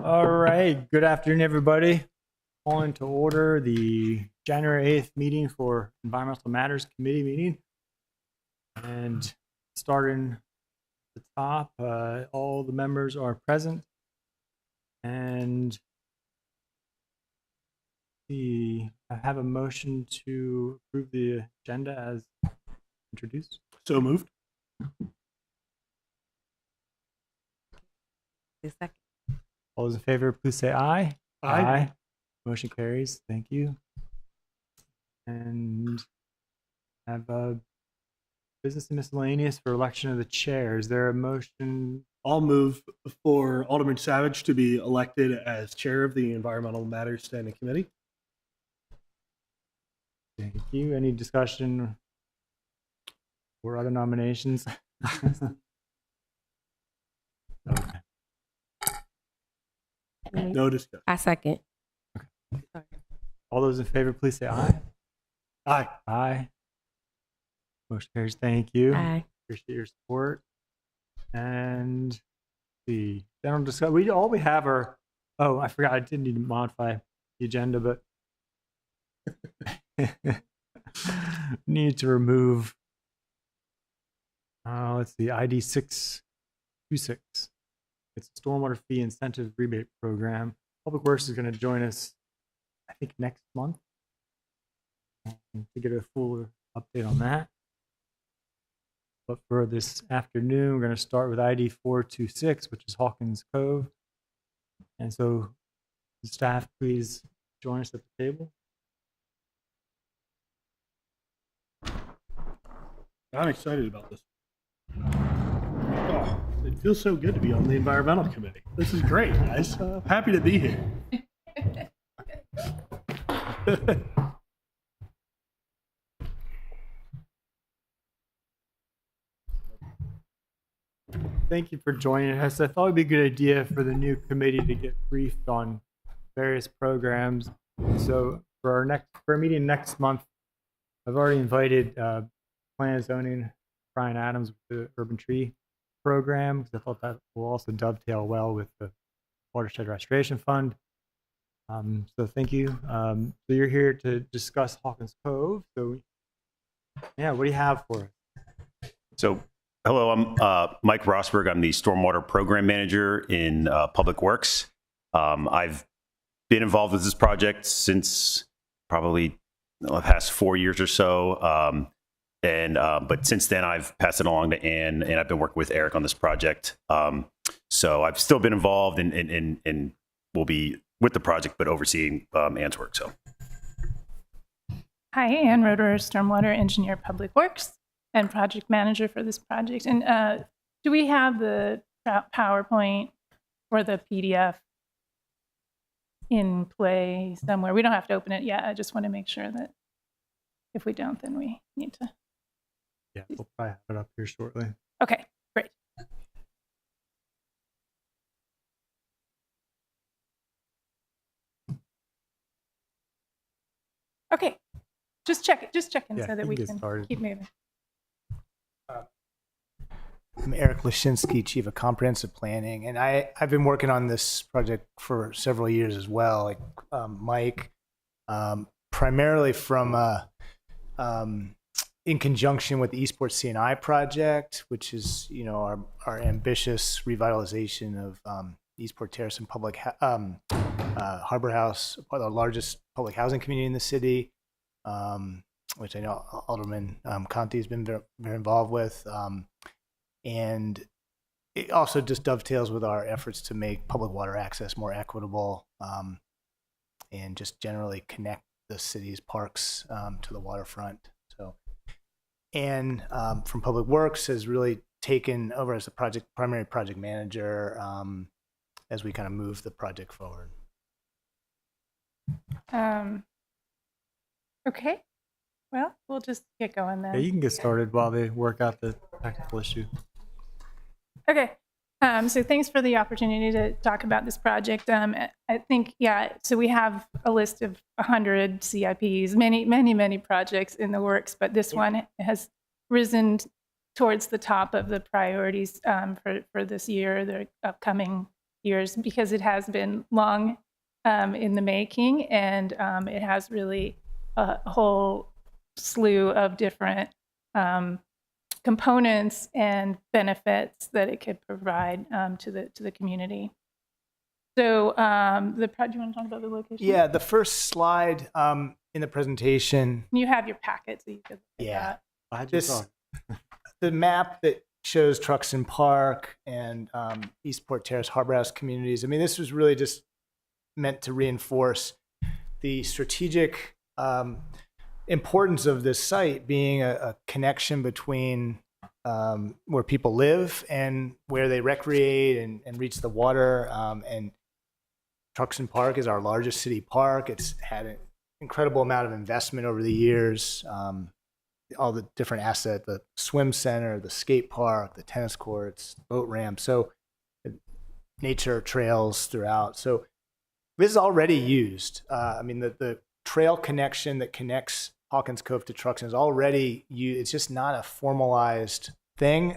All right. Good afternoon, everybody. Calling to order the January 8th meeting for Environmental Matters Committee meeting. And starting at the top, all the members are present. And I have a motion to approve the agenda as introduced. So moved. All those in favor, please say aye. Aye. Motion carries. Thank you. And have a business and miscellaneous for election of the chair. Is there a motion? I'll move for Alderman Savage to be elected as chair of the Environmental Matters Standing Committee. Thank you. Any discussion or other nominations? Okay. No discussion. I second. All those in favor, please say aye. Aye. Aye. Motion carries. Thank you. Aye. Appreciate your support. And the general discussion. We have our. Oh, I forgot. I didn't need to modify the agenda, but need to remove. Let's see. ID 626. It's a stormwater fee incentive rebate program. Public Works is going to join us, I think, next month to get a fuller update on that. But for this afternoon, we're going to start with ID 426, which is Hawkins Cove. And so, staff, please join us at the table. I'm excited about this. Oh, it feels so good to be on the Environmental Committee. This is great, guys. Happy to be here. Thank you for joining us. I thought it'd be a good idea for the new committee to get briefed on various programs. So for our meeting next month, I've already invited Plan and Zoning Brian Adams with the Urban Tree program, because I thought that will also dovetail well with the Watershed Restoration Fund. So thank you. So you're here to discuss Hawkins Cove. So yeah, what do you have for us? So hello, I'm Mike Rosberg. I'm the Stormwater Program Manager in Public Works. I've been involved with this project since probably the past 4 years or so. But since then, I've passed it along to Ann, and I've been working with Eric on this project. So I've still been involved and will be with the project, but overseeing Ann's work. So, hi, Ann Roeder, Stormwater Engineer, Public Works, and Project Manager for this project. And do we have the PowerPoint or the PDF in play somewhere? We don't have to open it yet. I just want to make sure that if we don't, then we need to. Yeah, we'll probably have it up here shortly. Okay, great. Okay, just check it. Just checking so that we can keep moving. I'm Eric Lashinsky, Chief of Comprehensive Planning, and I've been working on this project for several years as well, like Mike, primarily from in conjunction with the Eastport CNI project, which is our ambitious revitalization of Eastport Terrace and Harbor House, the largest public housing community in the city, which I know Alderman Conti has been very involved with. And it also just dovetails with our efforts to make public water access more equitable and just generally connect the city's parks to the waterfront. So, Ann from Public Works has really taken over as the primary project manager as we kind of move the project forward. Okay, well, we'll just get going then. Yeah, you can get started while they work out the technical issue. Okay, so thanks for the opportunity to talk about this project. I think, so we have a list of 100 CIPs, many projects in the works, but this one has risen towards the top of the priorities for this year, the upcoming years because it has been long in the making, and it has really a whole slew of different components and benefits that it could provide to the community. So do you want to talk about the location? Yeah, the first slide in the presentation, You have your packet, so you could look at yeah, that. this the map that shows Truxton Park and Eastport Terrace Harbor House communities. I mean, this was really just meant to reinforce the strategic importance of this site being a connection between where people live and where they recreate and reach the water. And Truxton Park is our largest city park. It's had an incredible amount of investment over the years. All the different assets, the swim center, the skate park, the tennis courts, boat ramp. So nature trails throughout. So this is already used. I mean, the trail connection that connects Hawkins Cove to Truxton is already used. It's just not a formalized thing.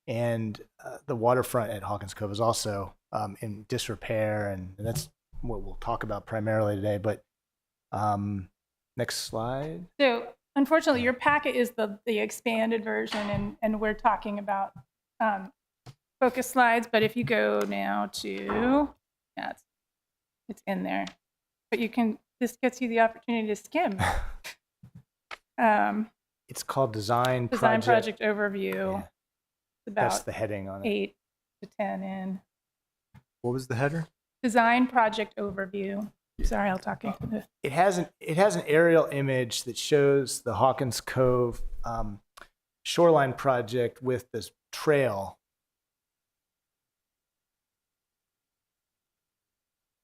And the waterfront at Hawkins Cove is also in disrepair, and that's what we'll talk about primarily today. But next slide. So unfortunately, your packet is the expanded version, and we're talking about focus slides. But if you go now to, yeah, it's in there. But you can, this gets you the opportunity to skim. It's called Design Project Overview. Yeah. It's about That's the heading on it. 8 to 10 in. What was the header? Design Project Overview. Sorry, I'll talk into this. It has an aerial image that shows the Hawkins Cove shoreline project with this trail.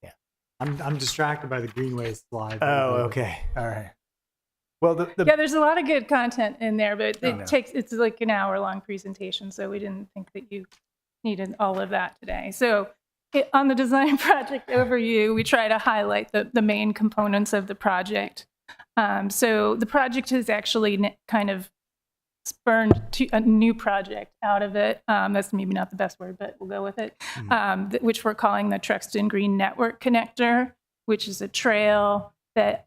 Yeah. I'm distracted by the Greenway slide. Oh, okay. All right. Well, Yeah, there's a lot of good content in there, but Oh, no. it's like an hour-long presentation, so we didn't think that you needed all of that today. So on the design project overview, we try to highlight the main components of the project. So the project has actually kind of spurned a new project out of it. That's maybe not the best word, but we'll go with it, which we're calling the Truxton Green Network Connector, which is a trail that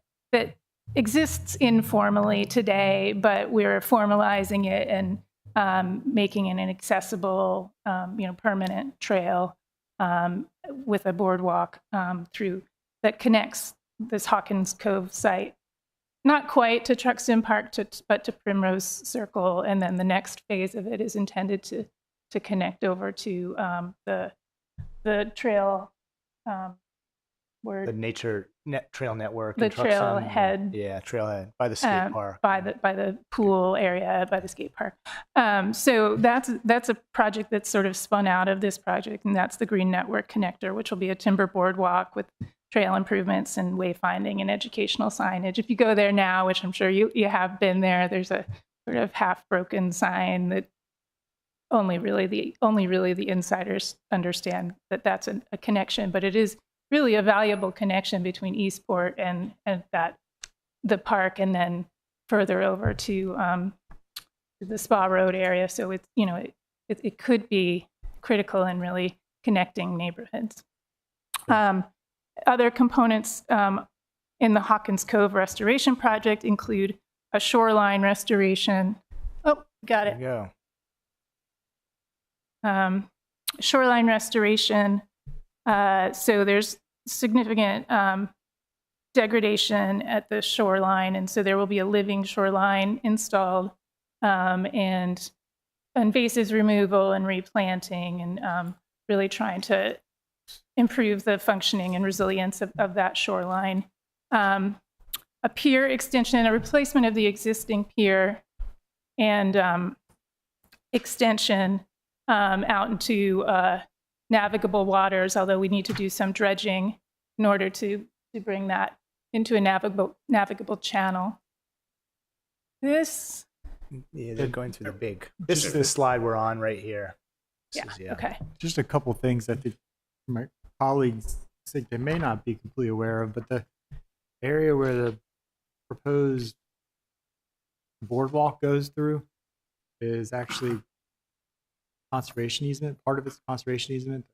exists informally today, but we're formalizing it and making it an accessible, permanent trail with a boardwalk through that connects this Hawkins Cove site, not quite to Truxton Park, but to Primrose Circle, and then the next phase of it is intended to connect over to the trail. the nature trail network. The in Truxton. trailhead. Yeah, trailhead by the skate park. by the pool area, by the skate park. So that's a project that's sort of spun out of this project, and that's the Green Network Connector, which will be a timber boardwalk with trail improvements and wayfinding and educational signage. If you go there now, which I'm sure you have been there, there's a sort of half-broken sign that only really the insiders understand that that's a connection, but it is really a valuable connection between Eastport and the park, and then further over to the Spa Road area. So it's it could be critical in really connecting neighborhoods. Other components in the Hawkins Cove restoration project include a shoreline restoration. Oh, got There it. you go. Shoreline restoration. So there's significant degradation at the shoreline, and so there will be a living shoreline installed, and invasives removal and replanting, and really trying to improve the functioning and resilience of that shoreline. A pier extension, a replacement of the existing pier, and extension out into navigable waters, although we need to do some dredging in order to bring that into a navigable channel. This, Yeah, they're going through the big. This is the slide we're on right here. This is, okay. Just a couple things I think my colleagues think they may not be completely aware of, but the area where the proposed boardwalk goes through is actually conservation easement. Part of it's conservation easement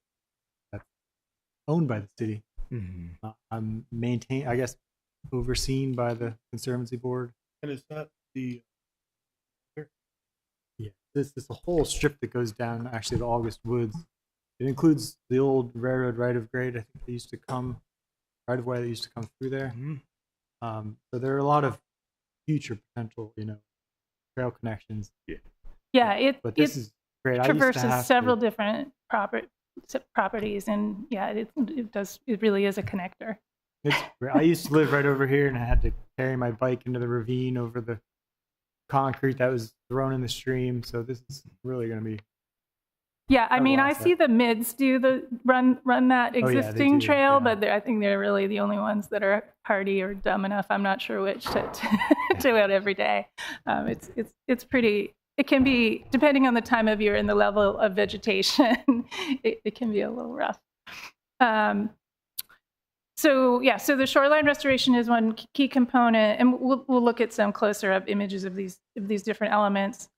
owned by the city. Mm-hmm. I'm maintained, I guess, overseen by the Conservancy Board. And is that the Yeah, this is a whole strip that goes down actually to August Woods. It includes the old railroad right of grade. I think they used to come right of way that used to come through there. So there are a lot of future potential, trail connections. Yeah, But this is great. I used to traverses have several to, different properties, and yeah, it really is a connector. it's great. I used to live right over here, and I had to carry my bike into the ravine over the concrete that was thrown in the stream. So this is really going to be. Yeah, I I mean, I lost see the mids do the run that Oh, yeah, they existing do, trail, yeah. but I think they're really the only ones that are hardy or dumb enough. I'm not sure which to do it every day. It's pretty. It can be, depending on the time of year and the level of vegetation, it can be a little rough. So the shoreline restoration is one key component, and we'll look at some closer up images of these different elements.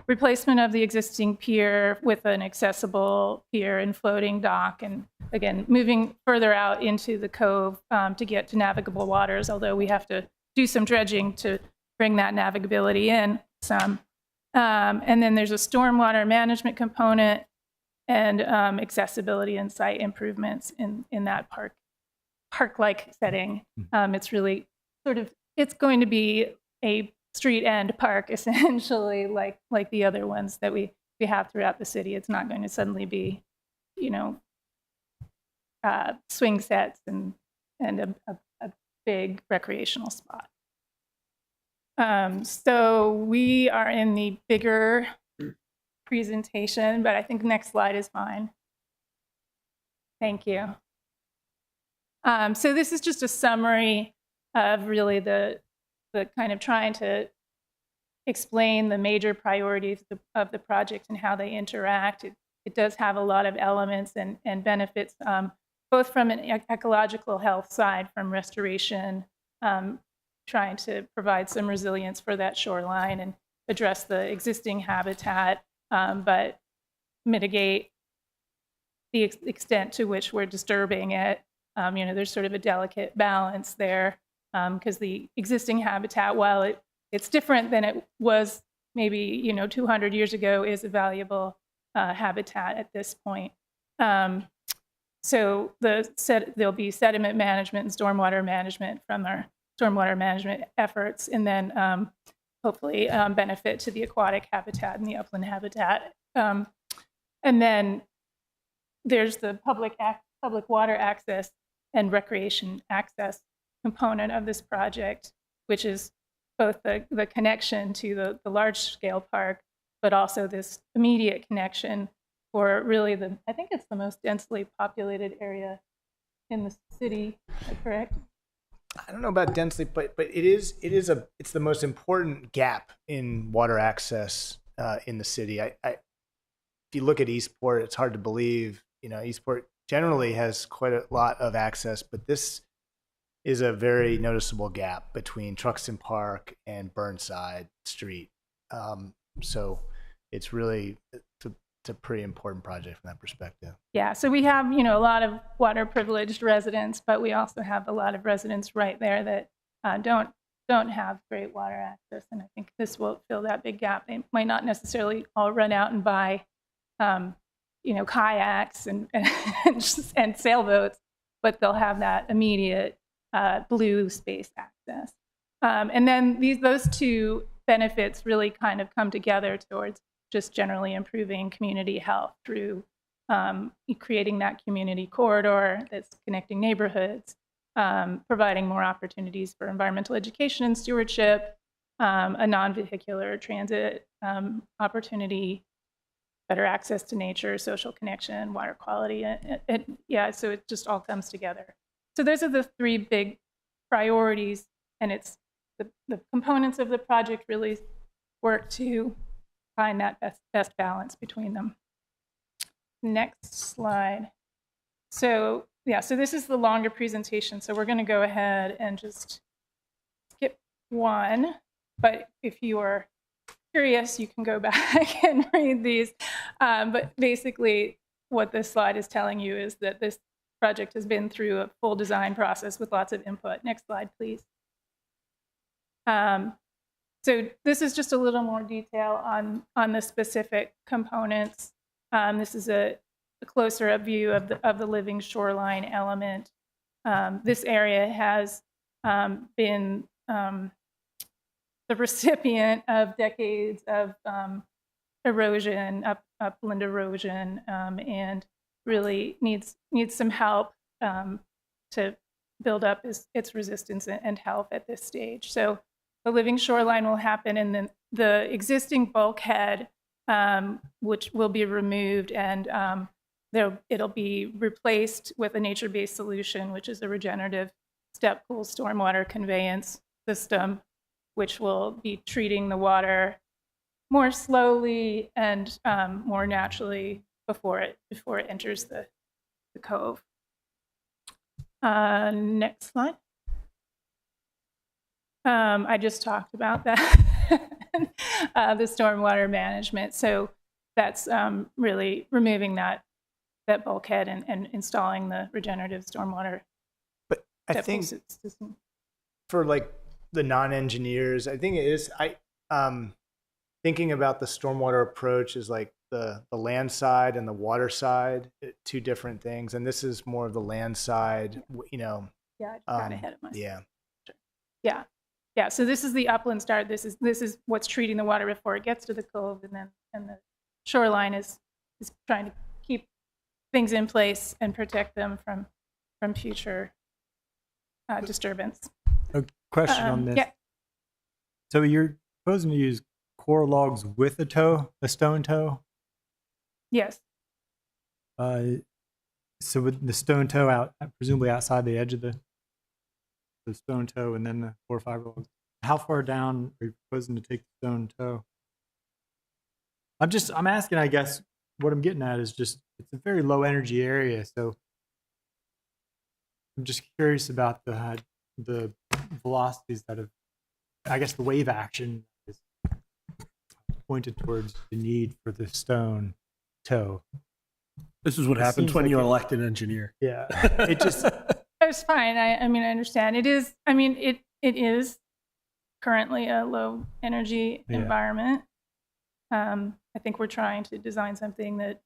Replacement of the existing pier with an accessible pier and floating dock, and again, moving further out into the cove to get to navigable waters, although we have to do some dredging to bring that navigability in some. And then there's a stormwater management component and accessibility and site improvements in that park-like setting. It's really it's going to be a street end park, essentially, like the other ones that we have throughout the city. It's not going to suddenly be, swing sets and a big recreational spot. So we are in the bigger presentation, but I think next slide is fine. Thank you. So this is just a summary of really the kind of trying to explain the major priorities of the project and how they interact. It does have a lot of elements and benefits, both from an ecological health side, from restoration, trying to provide some resilience for that shoreline and address the existing habitat, but mitigate the extent to which we're disturbing it. There's sort of a delicate balance there, because the existing habitat, while it's different than it was maybe 200 years ago, is a valuable habitat at this point. So there'll be sediment management and stormwater management from our stormwater management efforts, and then hopefully benefit to the aquatic habitat and the upland habitat. And then there's the public water access and recreation access component of this project, which is both the connection to the large-scale park, but also this immediate connection for really I think it's the most densely populated area in the city, correct? I don't know about densely, but it's the most important gap in water access in the city. If you look at Eastport, it's hard to believe. Eastport generally has quite a lot of access, but this is a very noticeable gap between Truxton Park and Burnside Street. So it's really it's a pretty important project from that perspective. Yeah, so we have a lot of water privileged residents, but we also have a lot of residents right there that don't have great water access, and I think this will fill that big gap. They might not necessarily all run out and buy kayaks and sailboats, but they'll have that immediate blue space access. And then those two benefits really kind of come together towards just generally improving community health through creating that community corridor that's connecting neighborhoods, providing more opportunities for environmental education and stewardship, a non-vehicular transit opportunity, better access to nature, social connection, water quality. So it just all comes together. So those are the three big priorities, and it's the components of the project really work to find that best balance between them. Next slide. So this is the longer presentation, so we're going to go ahead and just skip one, but if you are curious, you can go back and read these. But basically, what this slide is telling you is that this project has been through a full design process with lots of input. Next slide, please. So this is just a little more detail on the specific components. This is a closer up view of the living shoreline element. This area has been the recipient of decades of erosion, upland erosion, and really needs some help to build up its resistance and health at this stage. So the living shoreline will happen, and then the existing bulkhead, which will be removed, and it'll be replaced with a nature-based solution, which is a regenerative step pool stormwater conveyance system, which will be treating the water more slowly and more naturally before it enters the cove. Next slide. I just talked about that, the stormwater management. So that's really removing that bulkhead and installing the regenerative stormwater. But I think for like the non-engineers, I think it is. Thinking about the stormwater approach is like the land side and the water side, two different things. And this is more of the land side, you know. Yeah, I just got ahead of myself. Yeah. Yeah. Yeah. So this is the upland start. This is what's treating the water before it gets to the cove, and the shoreline is trying to keep things in place and protect them from future disturbance. A question on this. Yeah. So you're proposing to use core logs with a stone toe? Yes. So with the stone toe out, presumably outside the edge of the stone toe, and then the core fiber logs. How far down are you proposing to take the stone toe? I'm asking, I guess, what I'm getting at is just, it's a very low energy area. So I'm just curious about the velocities that have, I guess the wave action is pointed towards the need for the stone toe. This is what happens when you're elected engineer. Yeah, it just. It's fine. I mean, I understand. It is. I mean, it is currently a low energy environment. I think we're trying to design something that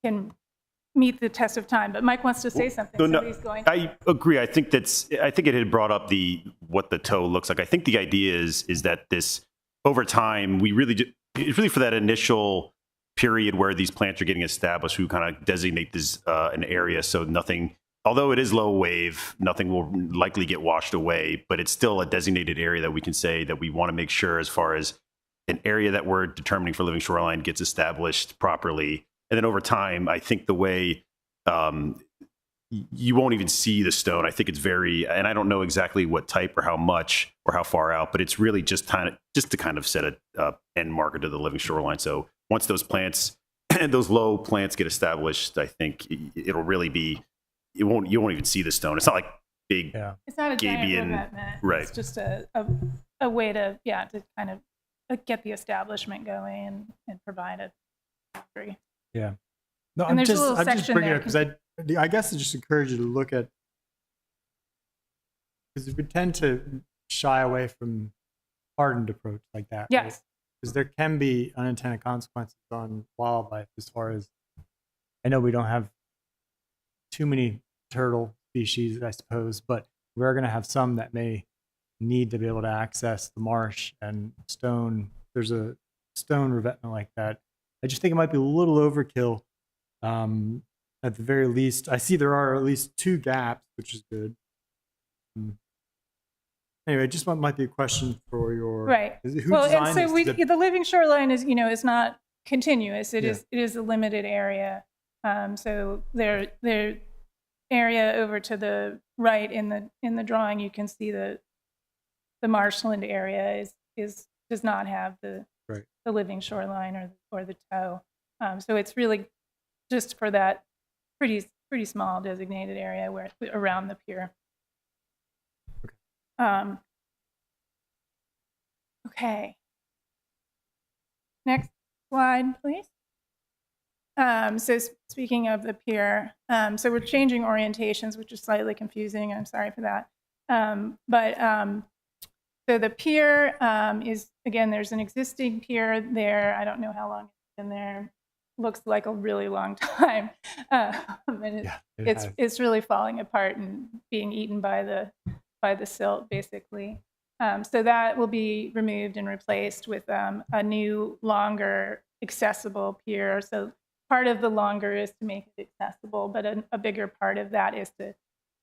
can meet the test of time. But Mike wants to say something. No, so he's going. I agree. I think it had brought up what the toe looks like. I think the idea is that this over time it's really for that initial period where these plants are getting established, we kind of designate this an area so nothing. Although it is low wave, nothing will likely get washed away, but it's still a designated area that we can say that we want to make sure, as far as an area that we're determining for living shoreline, gets established properly. And then over time, I think the way you won't even see the stone. I think it's and I don't know exactly what type or how much or how far out, but it's really just to kind of set a end marker to the living shoreline. So once those plants, those low plants get established, I think it'll really be. You won't even see the stone. It's not like big. Yeah. It's not a Gabian, giant event. right? It's just a way to kind of get the establishment going and provide a boundary. Yeah. No, And I'm there's a little just section bringing there. it up because I guess I just encourage you to look at, because we tend to shy away from hardened approach like that. Yes. Because there can be unintended consequences on wildlife, as far as I know we don't have too many turtle species, I suppose, but we're going to have some that may need to be able to access the marsh and stone. There's a stone revetment like that. I just think it might be a little overkill. At the very least, I see there are at least 2 gaps, which is good. Anyway, just might be a question for your Right. Who Well, and designed so this? the living shoreline is not continuous. It is a limited area. So their area over to the right in the drawing, you can see the marshland area does not have the living shoreline or the toe. So it's really just for that pretty small designated area where around the pier. Okay. Next slide, please. So speaking of the pier, so we're changing orientations, which is slightly confusing. I'm sorry for that. So the pier is, again, there's an existing pier there. I don't know how long it's been there. Looks like a really long time. And it's really falling apart and being eaten by the silt, basically. So that will be removed and replaced with a new, longer, accessible pier. So part of the longer is to make it accessible, but a bigger part of that is to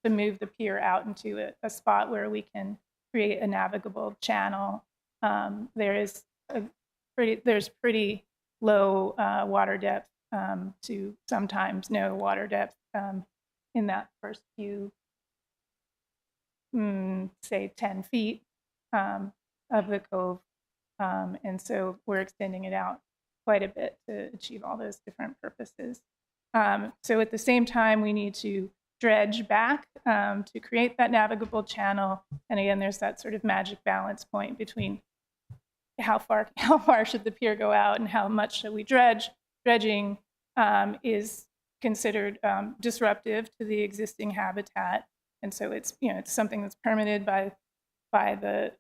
move the pier out into a spot where we can create a navigable channel. There's pretty low water depth to sometimes no water depth in that first few, say 10 feet of the cove. And so we're extending it out quite a bit to achieve all those different purposes. So at the same time, we need to dredge back to create that navigable channel. And again, there's that sort of magic balance point between how far should the pier go out and how much should we dredge. Dredging is considered disruptive to the existing habitat. And so it's something that's permitted by the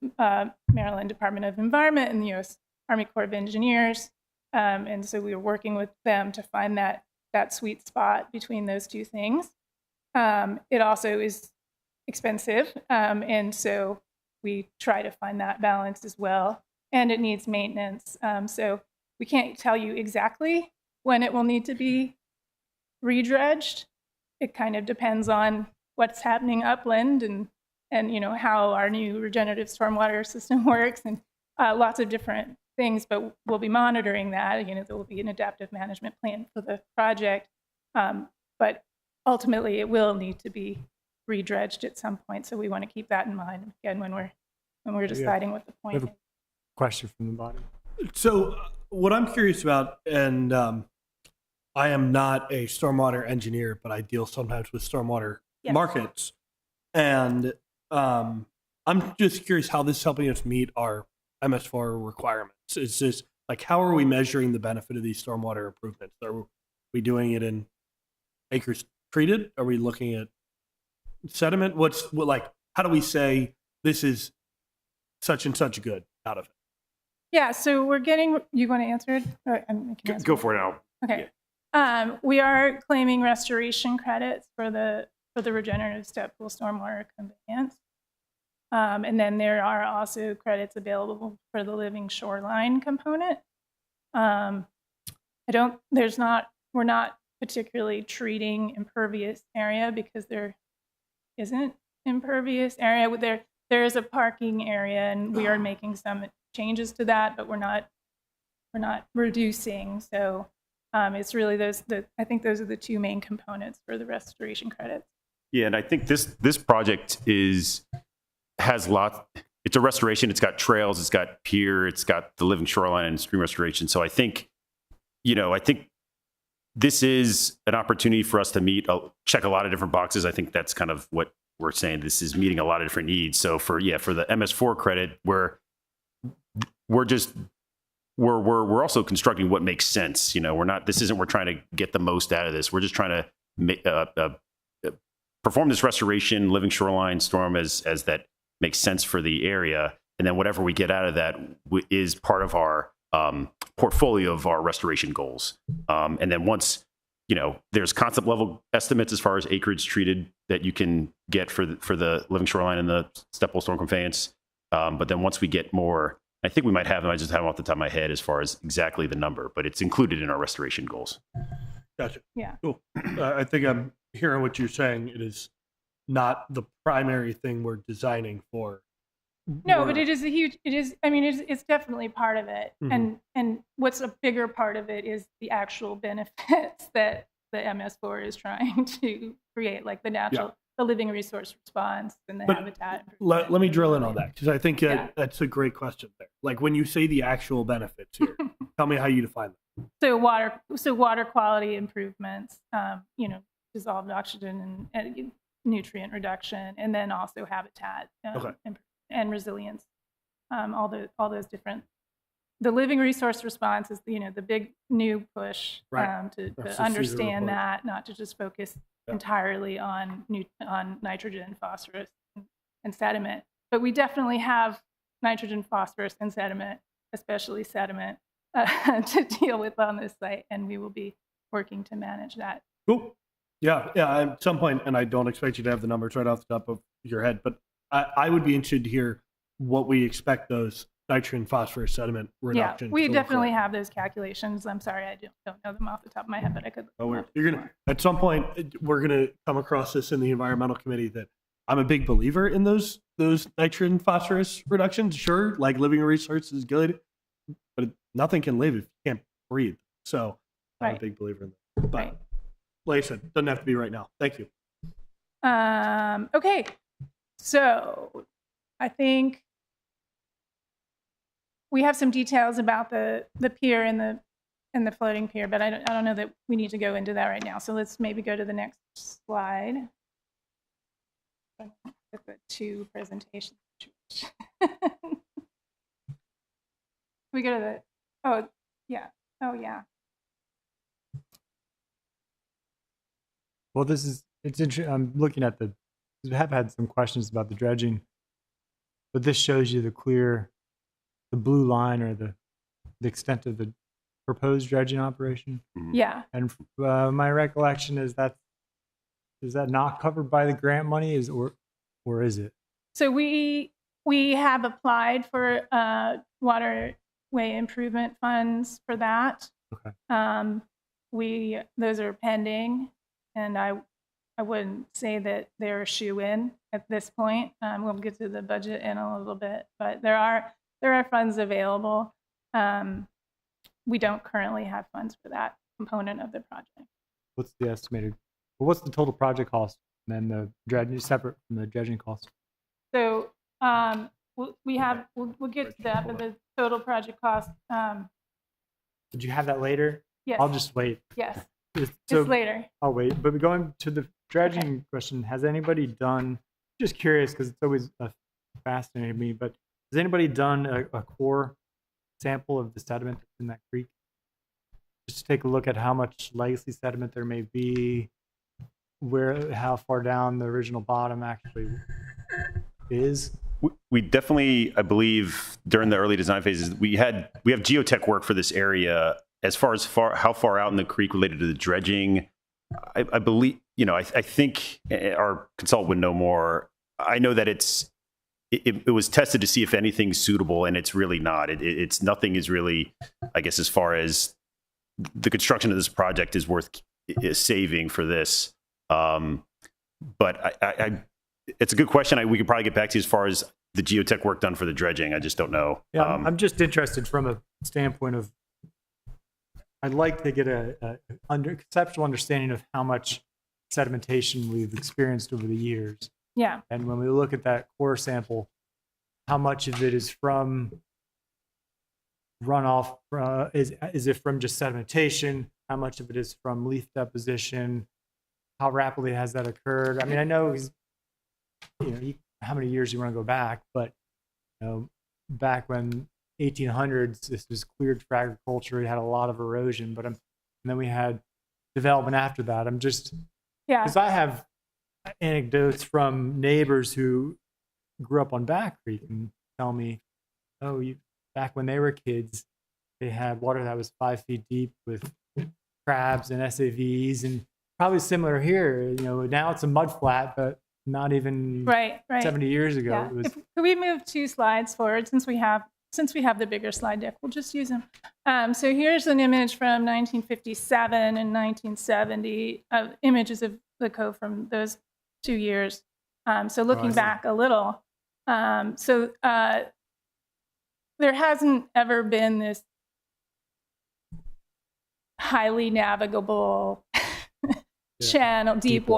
Maryland Department of Environment and the U.S. Army Corps of Engineers. And so we were working with them to find that sweet spot between those two things. It also is expensive, and so we try to find that balance as well. And it needs maintenance. So we can't tell you exactly when it will need to be redredged. It kind of depends on what's happening upland and how our new regenerative stormwater system works and lots of different things, but we'll be monitoring that. There will be an adaptive management plan for the project, but ultimately it will need to be redredged at some point. So we want to keep that in mind again when we're deciding what the point is. Question from the bottom. So what I'm curious about, and I am not a stormwater engineer, but I deal sometimes with stormwater markets. And I'm just curious how this is helping us meet our MS4 requirements. Is this like, how are we measuring the benefit of these stormwater improvements? Are we doing it in acres treated? Are we looking at sediment? How do we say this is such and such good out of it? Yeah, so we're getting, you want to answer it? Or, Go for it now. Okay. Yeah. We are claiming restoration credits for the regenerative step pool stormwater conveyance. And then there are also credits available for the living shoreline component. We're not particularly treating impervious area because there isn't impervious area. There is a parking area, and we are making some changes to that, but we're not reducing. So it's really I think those are the two main components for the restoration credits. Yeah, and I think this project has lots. It's a restoration. It's got trails. It's got pier. It's got the living shoreline and stream restoration. So I think this is an opportunity for us to check a lot of different boxes. I think that's kind of what we're saying. This is meeting a lot of different needs. So for the MS4 credit, we're also constructing what makes sense. We're trying to get the most out of this. We're just trying to perform this restoration, living shoreline, storm as that makes sense for the area. And then whatever we get out of that is part of our portfolio of our restoration goals. And then once, there's concept level estimates as far as acreage treated that you can get for the living shoreline and the step pool storm conveyance. But then once we get more, I think we might have them. I just have them off the top of my head as far as exactly the number, but it's included in our restoration goals. Gotcha. Yeah. Cool. I think I'm hearing what you're saying. It is not the primary thing we're designing for. No, but it is it's definitely part of it. Mm-hmm. And what's a bigger part of it is the actual benefits that the MS4 is trying to create, like the natural, the living resource response and the habitat. Let me drill in on that, because I think that's a great question there. Like, when you say the actual benefits here, tell me how you define them. So water quality improvements, dissolved oxygen and nutrient reduction, and then also habitat and resilience, all those different the living resource response is, the big new push Right. to That's the understand CESAR report. that, not to just focus Yeah. entirely on nitrogen, phosphorus, and sediment. But we definitely have nitrogen, phosphorus, and sediment, especially sediment, to deal with on this site, and we will be working to manage that. Cool. Yeah. At some point, and I don't expect you to have the numbers right off the top of your head, but I would be interested to hear what we expect those nitrogen, phosphorus, sediment reductions. Yeah, we to look definitely like. have those calculations. I'm sorry, I don't know them off the top of my head, but I could. You're gonna at some point we're gonna come across this in the environmental committee that I'm a big believer in those nitrogen phosphorus reductions. Sure, like living resource is good, but nothing can live if you can't breathe. So I'm a Right. big believer in that. But Right. like I said, doesn't have to be right now. Thank you. Okay, so I think we have some details about the pier and the floating pier, but I don't know that we need to go into that right now. So let's maybe go to the next slide. With the two presentations. We go to the oh yeah. Well, it's interesting. I'm looking at we have had some questions about the dredging, but this shows you the blue line or the extent of the proposed dredging operation. Yeah. And my recollection is that not covered by the grant money or is it? So we have applied for waterway improvement funds for that. Okay. Those are pending, and I wouldn't say that they're a shoe-in at this point. We'll get to the budget in a little bit, but there are funds available. We don't currently have funds for that component of the project. What's the estimated? Well, what's the total project cost? And then the dredging separate from the dredging cost. So we'll get to that, but the total project cost. Did you have that later? Yes. I'll just wait. Yes. Just Later. I'll wait. But going to the dredging question, has anybody done? Just curious because it's always fascinated me. But has anybody done a core sample of the sediment in that creek? Just to take a look at how much legacy sediment there may be, how far down the original bottom actually is. We definitely, I believe, during the early design phases, we have geotech work for this area. As far as how far out in the creek related to the dredging, I believe, I think our consultant would know more. I know that it was tested to see if anything's suitable, and it's really not. It's nothing is really, I guess, as far as the construction of this project is worth saving for this. But it's a good question. We could probably get back to you as far as the geotech work done for the dredging. I just don't know. Yeah, I'm just interested from a standpoint of, I'd like to get a conceptual understanding of how much sedimentation we've experienced over the years. Yeah. And when we look at that core sample, how much of it is from runoff? Is it from just sedimentation? How much of it is from leaf deposition? How rapidly has that occurred? I mean, I know, how many years you want to go back, but back when 1800s, this was cleared for agriculture. It had a lot of erosion, and then we had development after that. I'm just, because I have anecdotes from neighbors who grew up on Back Creek and tell me, back when they were kids, they had water that was 5 feet deep with crabs and SAVs, and probably similar here. Now it's a mud flat, but not even right 70 years ago. Yeah. It was. Could we move 2 slides forward since we have the bigger slide deck? We'll just use them. So here's an image from 1957 and 1970, images of the cove from those 2 years. So looking back a little, there hasn't ever been this highly navigable channel, deep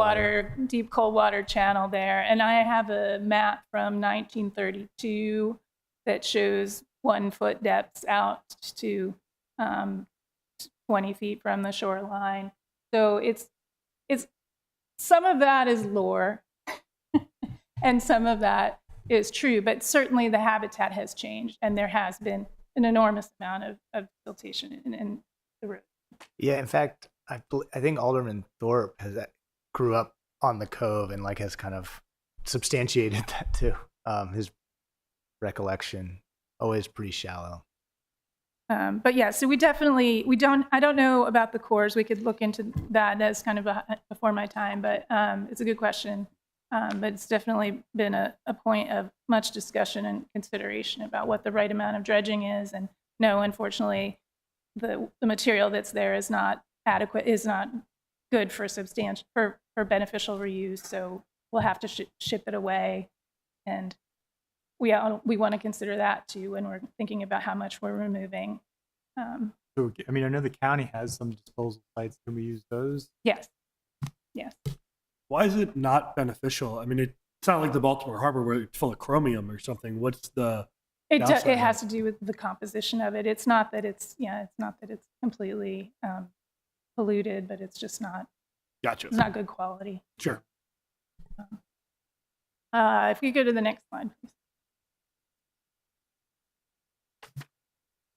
cold water channel there. And I have a map from 1932 that shows 1 foot depths out to 20 feet from the shoreline. So it's some of that is lore and some of that is true, but certainly the habitat has changed and there has been an enormous amount of siltation in the road. Yeah, in fact, I think Alderman Thorpe grew up on the Cove and like has kind of substantiated that too. His recollection, always pretty shallow. But yeah, so I don't know about the cores. We could look into that as kind of before my time, but it's a good question. But it's definitely been a point of much discussion and consideration about what the right amount of dredging is. And no, unfortunately, the material that's there is not adequate, is not good for for beneficial reuse. So we'll have to ship it away. And we want to consider that too when we're thinking about how much we're removing. So, I mean, I know the county has some disposal sites. Can we use those? Yes. Why is it not beneficial? I mean, it's not like the Baltimore Harbor where it's full of chromium or something. What's the It downside has to do with the composition of it. It's not that it's completely polluted, but it's just not. Gotcha. It's not good quality. Sure. If you go to the next slide, please.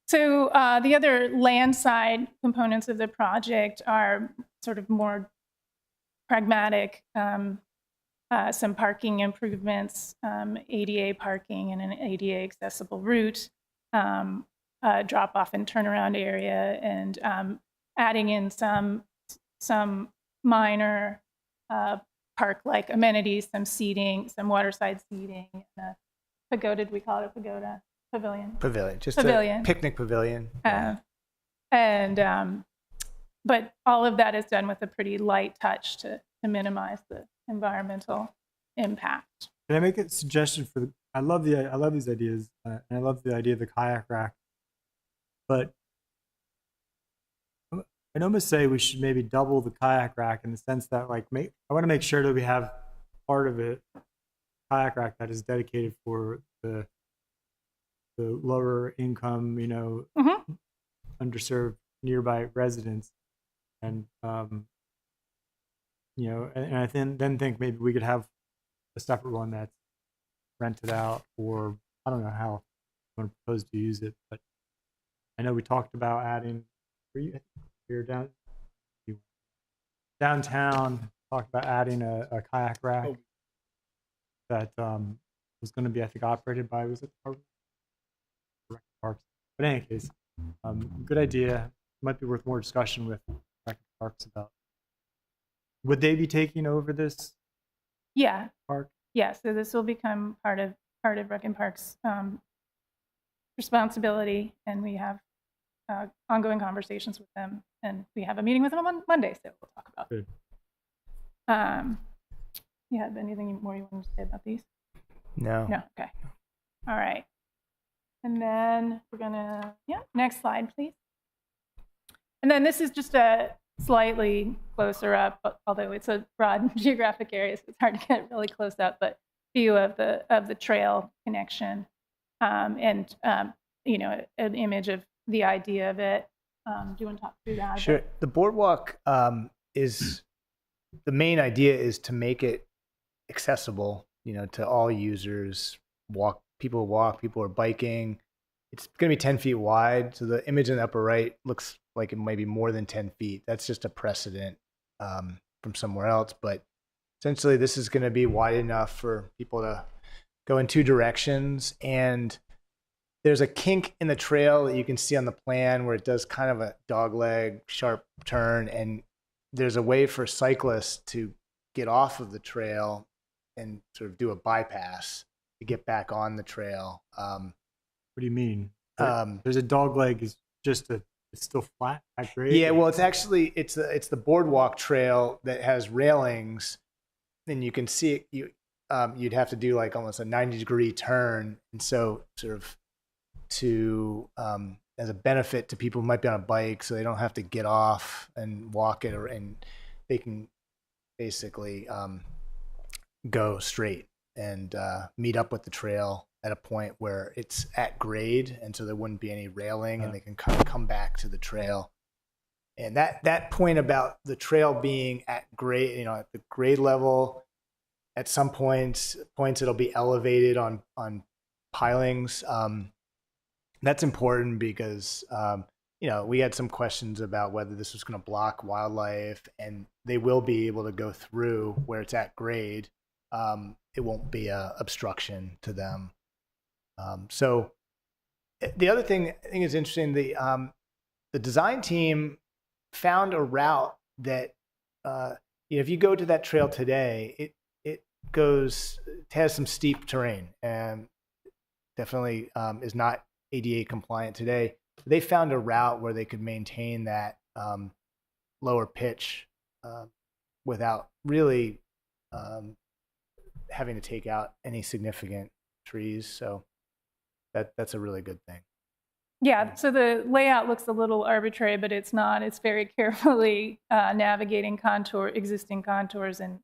So the other land side components of the project are sort of more pragmatic. Some parking improvements, ADA parking and an ADA accessible route, drop off and turnaround area, and adding in some minor park-like amenities, some seating, some waterside seating, and a pagoda. Did we call it a pagoda? Pavilion. Just Pavilion. a picnic pavilion. But all of that is done with a pretty light touch to minimize the environmental impact. Can I make a suggestion for I love these ideas, and I love the idea of the kayak rack, but I'd almost say we should maybe double the kayak rack in the sense that I want to make sure that we have part of it kayak rack that is dedicated for the lower income, underserved nearby residents, and and I then think maybe we could have a separate one that's rented out, or I don't know how you want to propose to use it, but I know we talked about adding. You're downtown. Talked about adding a kayak rack that was going to be, I think, operated by Parks. But in any case, good idea. Might be worth more discussion with Parks about. Would they be taking over this? Yeah. Park? Yeah. So this will become part of Rec and Parks' responsibility, and we have ongoing conversations with them, and we have a meeting with them on Monday, so we'll talk about it. You have anything more you want to say about these? No. Okay. All right. And then we're gonna, next slide, please. And then this is just a slightly closer up, although it's a broad geographic area, so it's hard to get really close up, but view of the trail connection, and an image of the idea of it. Do you want to talk through that? Sure. The boardwalk is the main idea is to make it accessible, to all users. People are biking. It's going to be 10 feet wide. So the image in the upper right looks like it might be more than 10 feet. That's just a precedent from somewhere else. But essentially, this is going to be wide enough for people to go in two directions. And there's a kink in the trail that you can see on the plan where it does kind of a dogleg sharp turn. And there's a way for cyclists to get off of the trail and sort of do a bypass to get back on the trail. What do you mean? There's a dog leg is just it's still flat at grade? Yeah, well, it's the boardwalk trail that has railings, and you can see it. You'd have to do like almost a 90-degree turn, and so sort of to as a benefit to people who might be on a bike, so they don't have to get off and walk it, and they can basically go straight and meet up with the trail at a point where it's at grade, and so there wouldn't be any railing, and they can kind of come back to the trail. And that point about the trail being at grade, at the grade level, at some points it'll be elevated on pilings. that's important because we had some questions about whether this was going to block wildlife, and they will be able to go through where it's at grade. It won't be a obstruction to them. So the other thing I think is interesting, the design team found a route that if you go to that trail today, it has some steep terrain and definitely is not ADA compliant today. They found a route where they could maintain that lower pitch without really having to take out any significant trees. So that's a really good thing. Yeah, so the layout looks a little arbitrary, but it's not. It's very carefully navigating existing contours and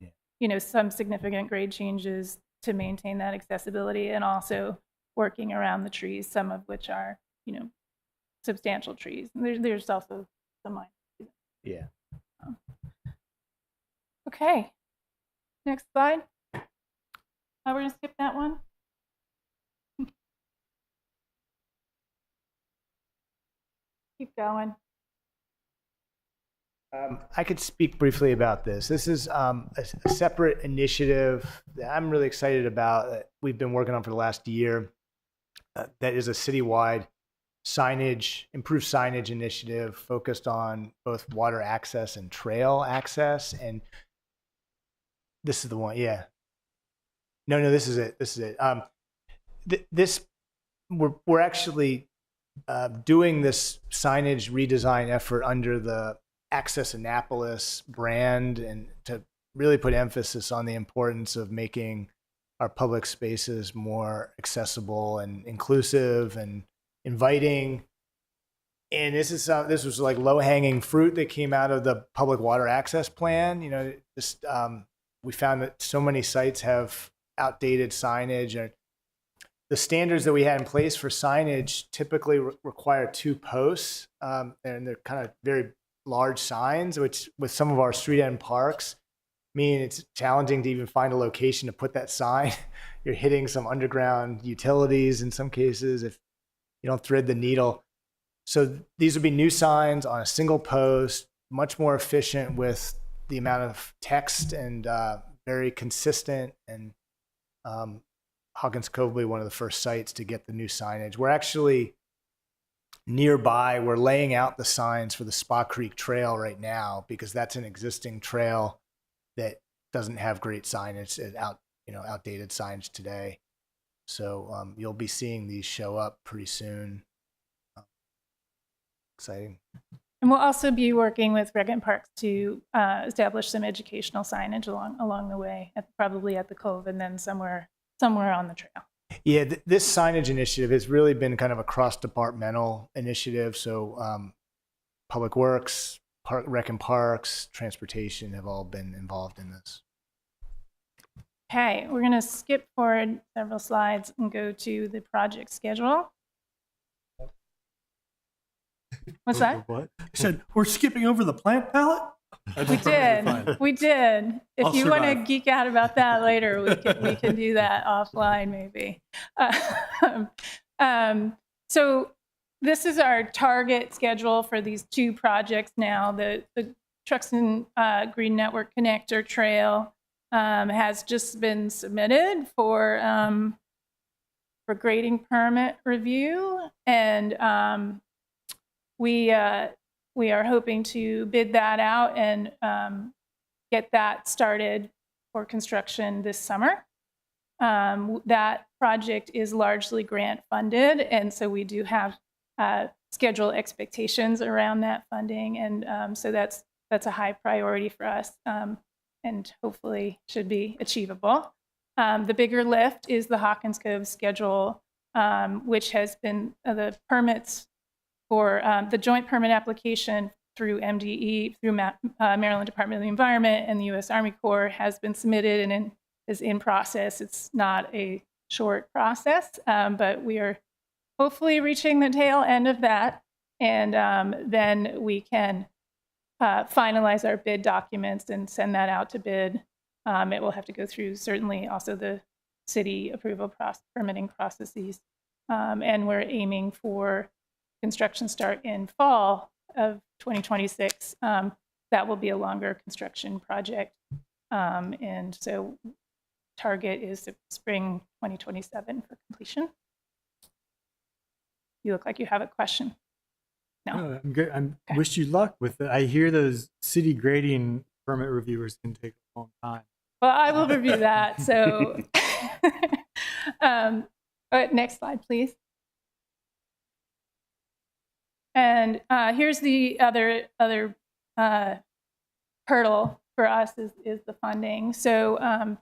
some significant grade changes to maintain that accessibility, and also working around the trees, some of which are substantial trees. There's also some minor trees. Yeah. Okay. Next slide. We're going to skip that one. Keep going. I could speak briefly about this. This is a separate initiative that I'm really excited about that we've been working on for the last year. That is a citywide improved signage initiative focused on both water access and trail access. And this is the one, yeah. No, this is it. This is it. We're actually doing this signage redesign effort under the Access Annapolis brand, and to really put emphasis on the importance of making our public spaces more accessible and inclusive and inviting. And this was like low-hanging fruit that came out of the public water access plan. We found that so many sites have outdated signage, and the standards that we had in place for signage typically require 2 posts, and they're kind of very large signs, which with some of our street end parks mean it's challenging to even find a location to put that sign. You're hitting some underground utilities in some cases if you don't thread the needle. So these would be new signs on a single post, much more efficient with the amount of text, and very consistent. And Hawkins Cove will be one of the first sites to get the new signage. We're actually nearby. We're laying out the signs for the Spa Creek Trail right now, because that's an existing trail that doesn't have great signage, outdated signage today. So you'll be seeing these show up pretty soon. Exciting. And we'll also be working with Rec and Parks to establish some educational signage along the way, probably at the Cove, and then somewhere on the trail. Yeah, this signage initiative has really been kind of a cross-departmental initiative. So Public Works, Rec and Parks, Transportation have all been involved in this. Okay, we're going to skip forward several slides and go to the project schedule. What's that? What? I said, we're skipping over the plant palette? We did. We did. If I'll you want to survive. geek out about that later, we can do that offline maybe. So this is our target schedule for these 2 projects now. The Truxton Green Network Connector Trail has just been submitted for grading permit review, and we are hoping to bid that out and get that started for construction this summer. That project is largely grant funded, and so we do have schedule expectations around that funding, and so that's a high priority for us, and hopefully should be achievable. The bigger lift is the Hawkins Cove schedule, which has been the permits for the joint permit application through MDE, through Maryland Department of the Environment and the U.S. Army Corps has been submitted and is in process. It's not a short process, but we are hopefully reaching the tail end of that. And then we can finalize our bid documents and send that out to bid. It will have to go through certainly also the city approval permitting processes. And we're aiming for construction start in fall of 2026. That will be a longer construction project. And so target is spring 2027 for completion. You look like you have a question. No. I'm good. Okay. Wish you luck with it. I hear those city grading permit reviewers can take a long time. Well, I will review that. So, next slide, please. And here's the other hurdle for us is the funding. So,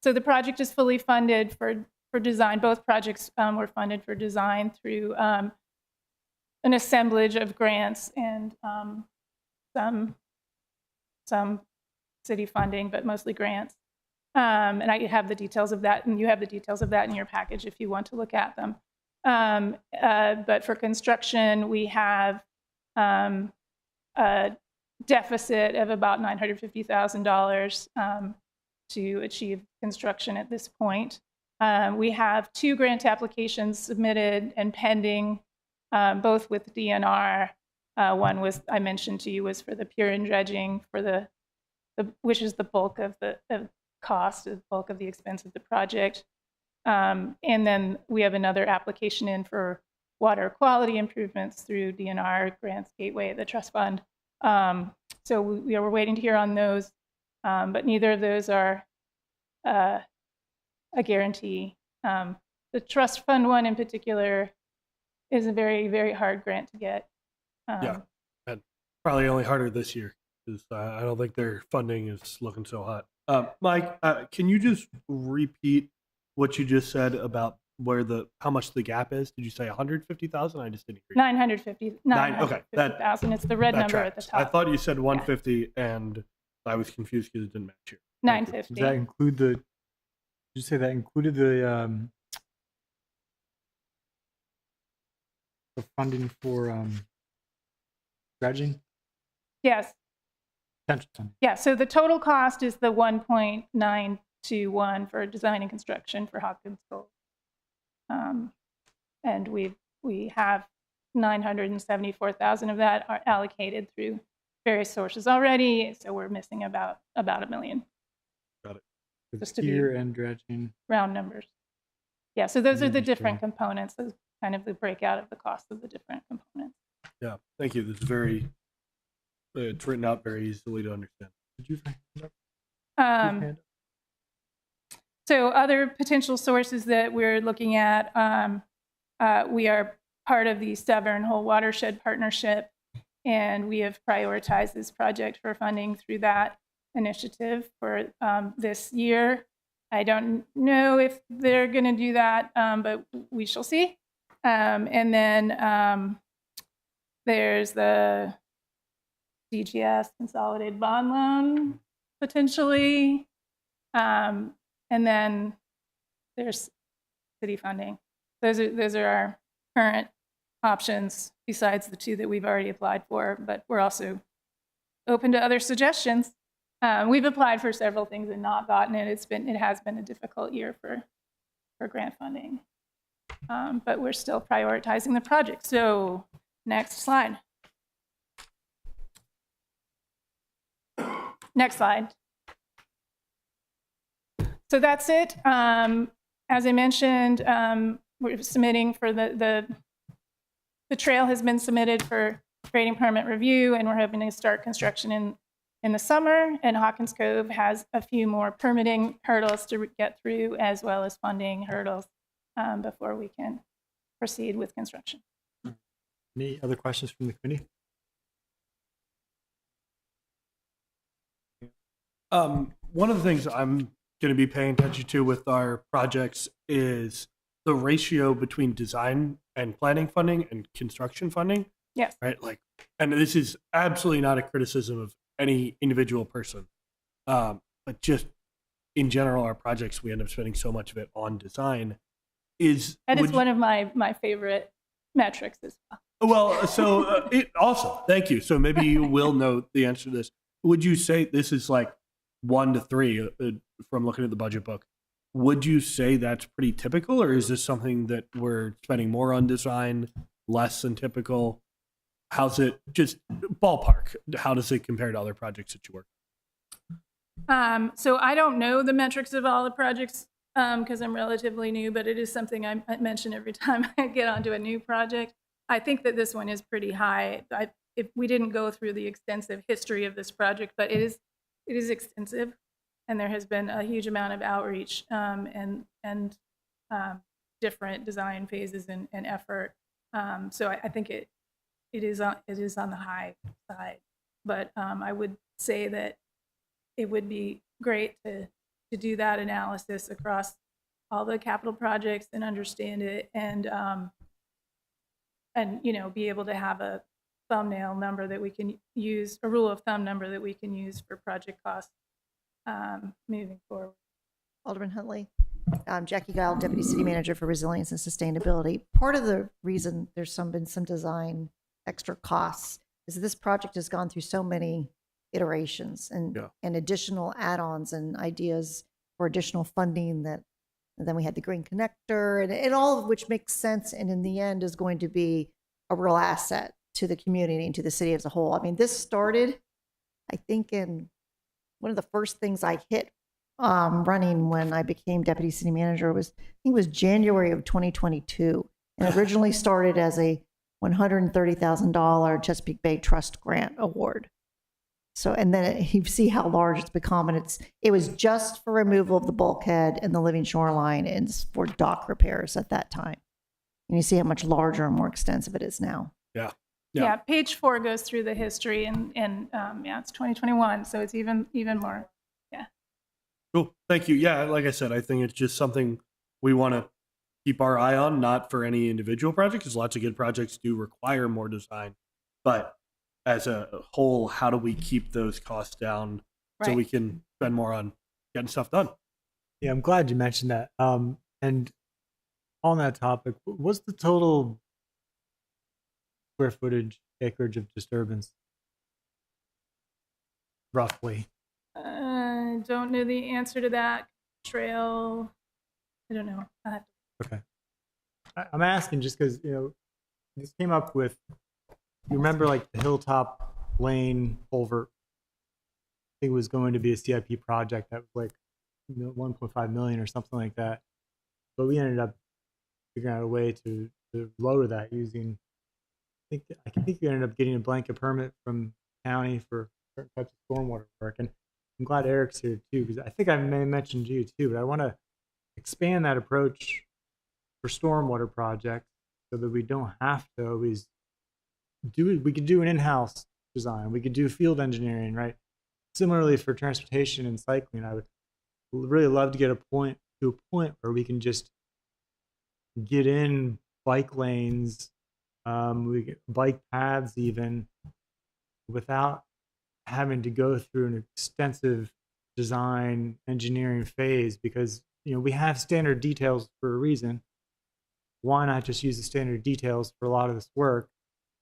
so the project is fully funded for design. Both projects were funded for design through an assemblage of grants and some city funding, but mostly grants. And I have the details of that, and you have the details of that in your package if you want to look at them. But for construction, we have a deficit of about $950,000 to achieve construction at this point. We have 2 grant applications submitted and pending, both with DNR. One was, I mentioned to you, was for the pier and dredging, for the which is the bulk of the cost, the bulk of the expense of the project. And then we have another application in for water quality improvements through DNR Grants Gateway, the trust fund. So we are waiting to hear on those, but neither of those are a guarantee. The trust fund one in particular is a very, very hard grant to get. Yeah, and probably only harder this year because I don't think their funding is looking so hot. Mike, can you just repeat what you just said about how much the gap is? Did you say 150,000? I just didn't hear. 950,000. Okay, It's the red number at the top. I thought you said 150, and I was confused because it didn't match here. 950. Does that include did you say that included the funding for dredging? Yes. Potential funding. Yeah. So the total cost is the 1.921 for design and construction for Hopkins Cove. And we have 974,000 of that are allocated through various sources already. So we're missing about $1 million. Got it. Just to Pier and dredging. Round numbers. Yeah. So those are the Understand. different components. Those kind of the breakout of the cost of the different components. Yeah, thank you. This is it's written out very easily to understand. Did you find that? So other potential sources that we're looking at, we are part of the Severn Whole Watershed Partnership, and we have prioritized this project for funding through that initiative for this year. I don't know if they're going to do that, but we shall see. And then there's the DGS Consolidated Bond Loan, potentially. And then there's city funding. Those are our current options besides the 2 that we've already applied for, but we're also open to other suggestions. We've applied for several things and not gotten it. It has been a difficult year for grant funding, but we're still prioritizing the project. So next slide. Next slide. So that's it. As I mentioned, we're submitting for the trail has been submitted for grading permit review, and we're hoping to start construction in the summer. And Hawkins Cove has a few more permitting hurdles to get through, as well as funding hurdles before we can proceed with construction. Any other questions from the committee? One of the things I'm going to be paying attention to with our projects is the ratio between design and planning funding and construction funding. Yes. Right. And this is absolutely not a criticism of any individual person, but just in general, our projects, we end up spending so much of it on design. It's one of my favorite metrics as well. Well, so awesome. Thank you. So maybe you will know the answer to this. Would you say this is like 1 to 3 from looking at the budget book? would you say that's pretty typical, or is this something that we're spending more on design, less than typical? How's it, just ballpark, how does it compare to other projects that you work on? So I don't know the metrics of all the projects because I'm relatively new, but it is something I mention every time I get onto a new project. I think that this one is pretty high. If we didn't go through the extensive history of this project, but it is extensive, and there has been a huge amount of outreach and different design phases and effort. So I think it is on the high side, but I would say that it would be great to do that analysis across all the capital projects and understand it, and be able to have a thumbnail number that we can use, a rule of thumb number that we can use for project costs moving forward. Alderman Huntley. Jackie Guile, Deputy City Manager for Resilience and Sustainability. Part of the reason there's been some design extra costs is this project has gone through so many iterations and additional add-ons and ideas for additional funding and then we had the Green Connector and all of which makes sense and in the end is going to be a real asset to the community and to the city as a whole. I mean, this started, I think, in one of the first things I hit running when I became Deputy City Manager was, I think it was January of 2022, and originally started as a $130,000 Chesapeake Bay Trust Grant Award. So, and then you see how large it's become, and it was just for removal of the bulkhead and the living shoreline and for dock repairs at that time. And you see how much larger and more extensive it is now. Yeah, page 4 goes through the history, and it's 2021, so it's even more. Yeah. Cool. Thank you. Yeah, like I said, I think it's just something we want to keep our eye on, not for any individual project, because lots of good projects do require more design. But as a whole, how do we keep those costs down so we can spend more on getting stuff done? Yeah, I'm glad you mentioned that. And on that topic, what's the total square footage, acreage of disturbance, roughly? Don't know the answer to that. Trail, I don't know. Okay. I'm asking just because, this came up with, you remember like the Hilltop Lane culvert? I think it was going to be a CIP project that was like 1.5 million or something like that. But we ended up figuring out a way to lower that using, I think we ended up getting a blanket permit from county for certain types of stormwater work. And I'm glad Eric's here too, because I think I may have mentioned you too, but I want to expand that approach for stormwater projects so that we don't have to always do it. We could do an in-house design. We could do field engineering, right? Similarly for transportation and cycling, I would really love to get to a point where we can just get in bike lanes, we get bike paths even, without having to go through an extensive design engineering phase, because we have standard details for a reason. Why not just use the standard details for a lot of this work?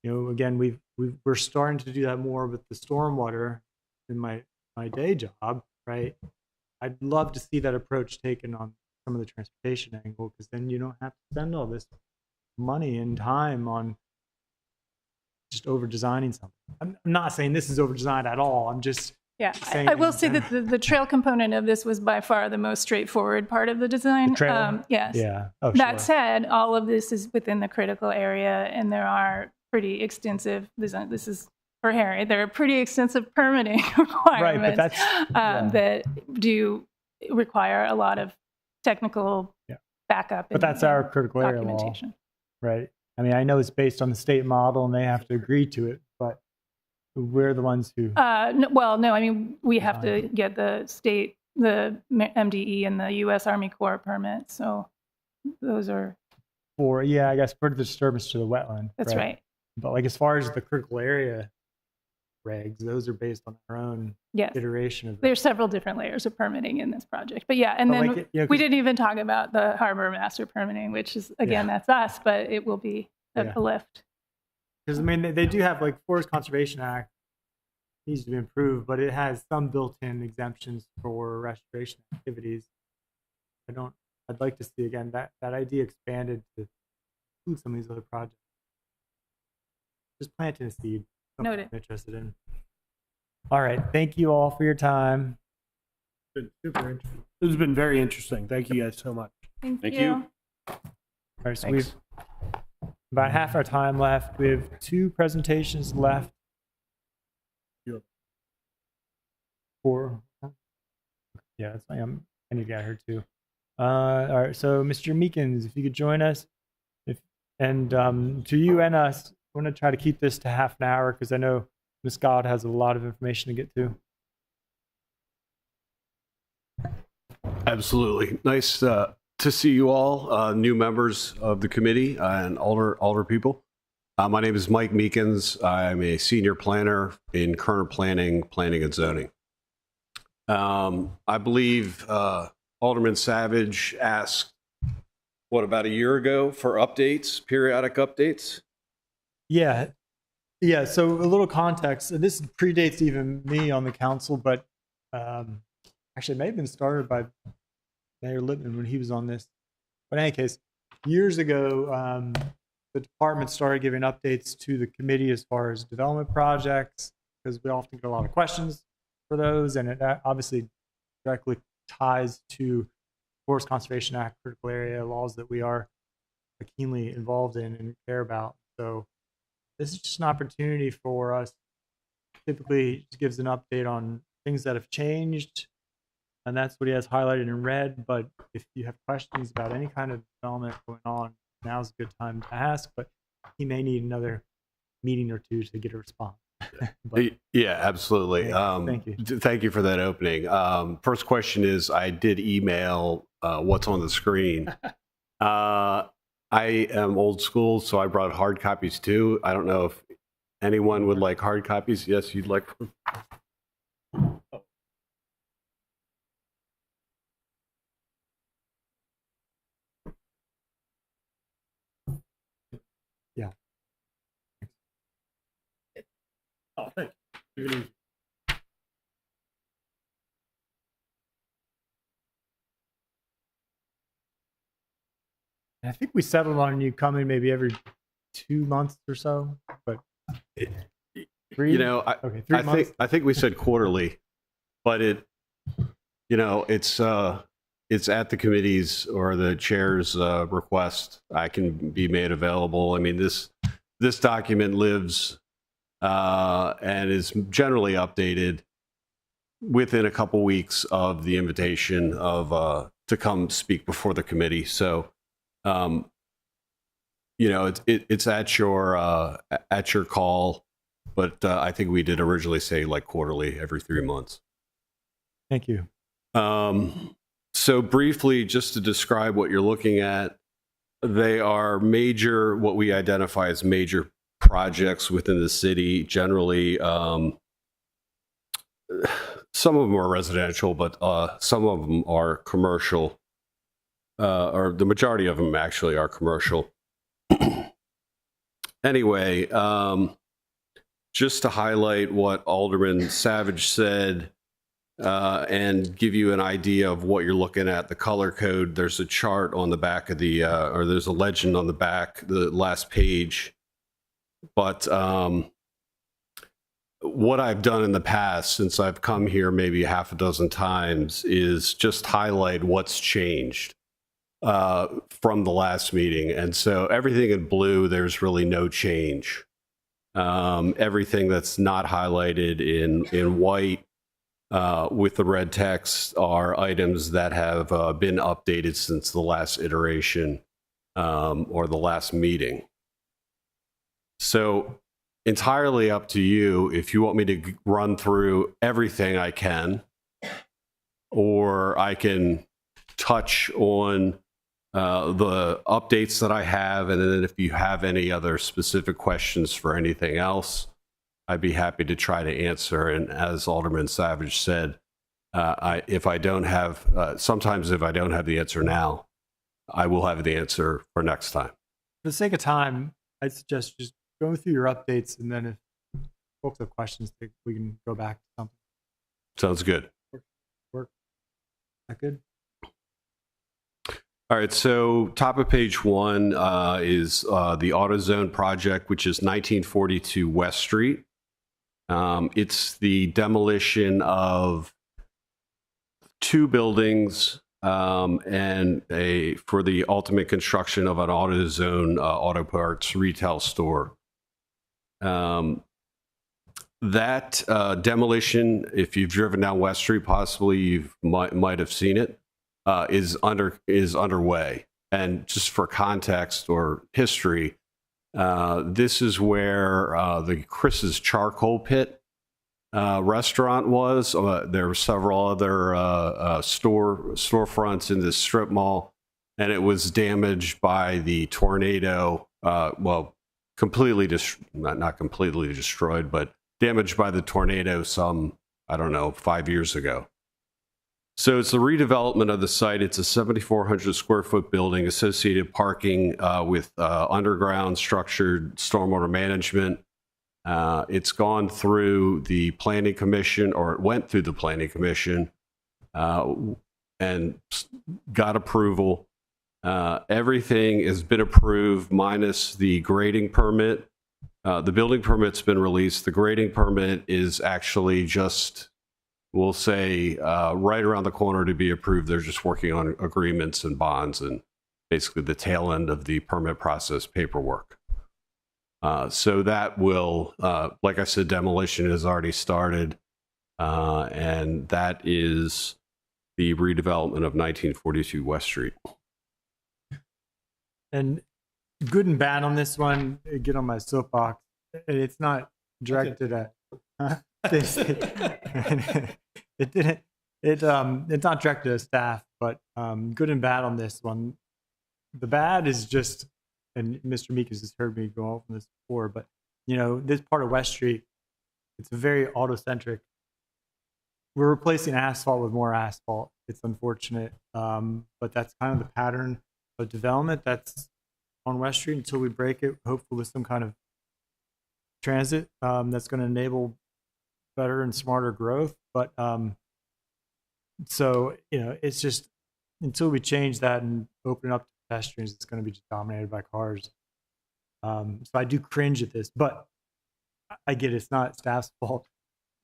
Again, we're starting to do that more with the stormwater in my day job, right? I'd love to see that approach taken on some of the transportation angle, because then you don't have to spend all this money and time on just over designing something. I'm not saying this is over designed at all. I'm just saying. I will say that the trail component of this was by far the most straightforward part of the design. The trail? Yes. Yeah. Oh, that sure. said, all of this is within the critical area, and there are pretty extensive. This is for Harry. There are pretty extensive permitting requirements, right, but that do require a lot of technical backup. But that's our critical area law, right? I mean, I know it's based on the state model and they have to agree to it, but we're the ones who. No, I mean, we have to get the state, the MDE and the U.S. Army Corps permits. So those are. I guess for the disturbance to the wetland. That's right. But like as far as the critical area regs, those are based on our own iteration of that. There's several different layers of permitting in this project. But and then we didn't even talk about the harbor master permitting, which is, again, that's us, but it will be a lift. Because, I mean, they do have, like, Forest Conservation Act needs to be improved, but it has some built-in exemptions for restoration activities. I'd like to see again that idea expanded to include some of these other projects. Just planting a seed. Something Noted. I'm interested in. All right. Thank you all for your time. Been super interesting. This has been very interesting. Thank you guys so much. Thank Thank you. you. All right. So Thanks. we've about half our time left. We have 2 presentations left. For yeah, that's I need to get her too. All right. So Mr. Meekins, if you could join us, and to you and us, I want to try to keep this to half an hour because I know Ms. Scott has a lot of information to get to. Absolutely. Nice to see you all, new members of the committee and older people. My name is Mike Meekins. I'm a senior planner in Kerner Planning and Zoning. I believe Alderman Savage asked, about a year ago for updates, periodic updates? Yeah. So a little context. This predates even me on the council, but actually it may have been started by Mayor Lippman when he was on this. But in any case, years ago, the department started giving updates to the committee as far as development projects, because we often get a lot of questions for those, and it obviously directly ties to Forest Conservation Act, critical area laws that we are keenly involved in and care about. So this is just an opportunity for us. Typically, it gives an update on things that have changed, and that's what he has highlighted in red. But if you have questions about any kind of development going on, now's a good time to ask. But he may need another meeting or 2 to get a response. But, Yeah, absolutely. Thank you. Thank you for that opening. First question is, I did email what's on the screen. I am old school, so I brought hard copies too. I don't know if anyone would like hard copies. Yes, you'd like one? Yeah. Oh, thank you. I think we settled on you coming maybe every 2 months or so, but 3. You know, Okay, 3 months. I think we said quarterly, but it's at the committee's or the chair's request. I can be made available. I mean, this document lives and is generally updated within a couple weeks of the invitation of to come speak before the committee. So, it's at your call, but I think we did originally say like quarterly, every 3 months. Thank you. So briefly, just to describe what you're looking at, they are what we identify as major projects within the city. Generally, some of them are residential, but some of them are commercial, or the majority of them actually are commercial. Anyway, just to highlight what Alderman Savage said, and give you an idea of what you're looking at, the color code, there's a chart on the back of or there's a legend on the back, the last page. But what I've done in the past, since I've come here maybe half a dozen times, is just highlight what's changed from the last meeting. And so everything in blue, there's really no change. Everything that's not highlighted in white, with the red text, are items that have been updated since the last iteration or the last meeting. So entirely up to you. If you want me to run through everything, I can, or I can touch on the updates that I have, and then if you have any other specific questions for anything else, I'd be happy to try to answer. And as Alderman Savage said, if I don't have, sometimes if I don't have the answer now, I will have the answer for next time. For the sake of time, I suggest just going through your updates, and then if folks have questions, we can go back to something. Sounds good. Work. Is that good? All right, so top of page 1 is the AutoZone project, which is 1942 West Street. It's the demolition of 2 buildings and for the ultimate construction of an AutoZone auto parts retail store. That demolition, if you've driven down West Street, possibly you might have seen it, is underway. And just for context or history, this is where the Chris's Charcoal Pit restaurant was. There were several other storefronts in this strip mall, and it was damaged by the tornado. Well, not completely destroyed, but damaged by the tornado some, 5 years ago. So it's the redevelopment of the site. It's a 7,400 square foot building, associated parking with underground structured stormwater management. It's gone through the planning commission, or it went through the planning commission and got approval. Everything has been approved minus the grading permit. The building permit's been released. The grading permit is actually just, we'll say, right around the corner to be approved. They're just working on agreements and bonds and basically the tail end of the permit process paperwork. So that will, like I said, demolition has already started, and that is the redevelopment of 1942 West Street. And good and bad on this one, get on my soapbox. It's not directed at. It's not directed at staff, but good and bad on this one. The bad is just, and Mr. Meekus has heard me go off on this before, but this part of West Street, it's very auto-centric. We're replacing asphalt with more asphalt. It's unfortunate, but that's kind of the pattern of development that's on West Street until we break it, hopefully with some kind of transit that's going to enable better and smarter growth. But so it's just until we change that and open up to pedestrians, it's going to be just dominated by cars. So I do cringe at this, but I get it's not staff's fault.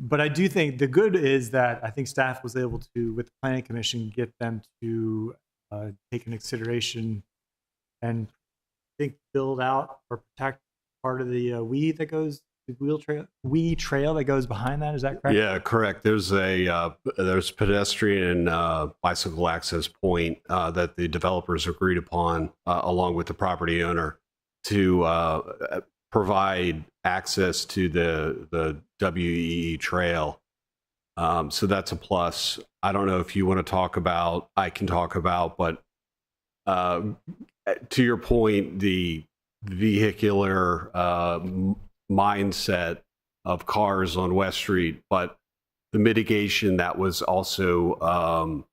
But I do think the good is that I think staff was able to, with the planning commission, get them to take into consideration and build out or protect part of the weed trail that goes behind that. Is that correct? Yeah, correct. There's pedestrian and bicycle access point that the developers agreed upon along with the property owner to provide access to the WEE trail. So that's a plus. I don't know if you want to talk about, I can talk about, but to your point, the vehicular mindset of cars on West Street, but the mitigation that was also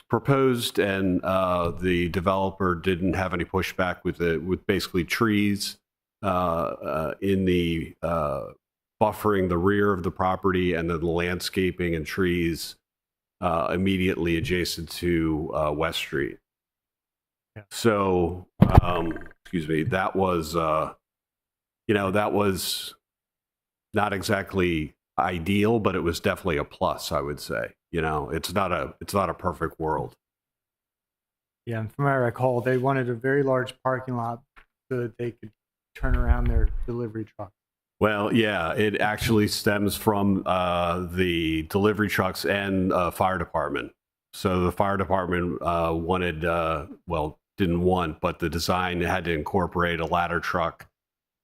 proposed, and the developer didn't have any pushback with basically trees in the buffering the rear of the property, and then the landscaping and trees immediately adjacent to West Street. Yeah. So, excuse me, that was, that was not exactly ideal, but it was definitely a plus, I would say. It's not a perfect world. Yeah, and from what I recall, they wanted a very large parking lot so that they could turn around their delivery truck. Well, yeah, it actually stems from the delivery trucks and fire department. So the fire department didn't want, but the design had to incorporate a ladder truck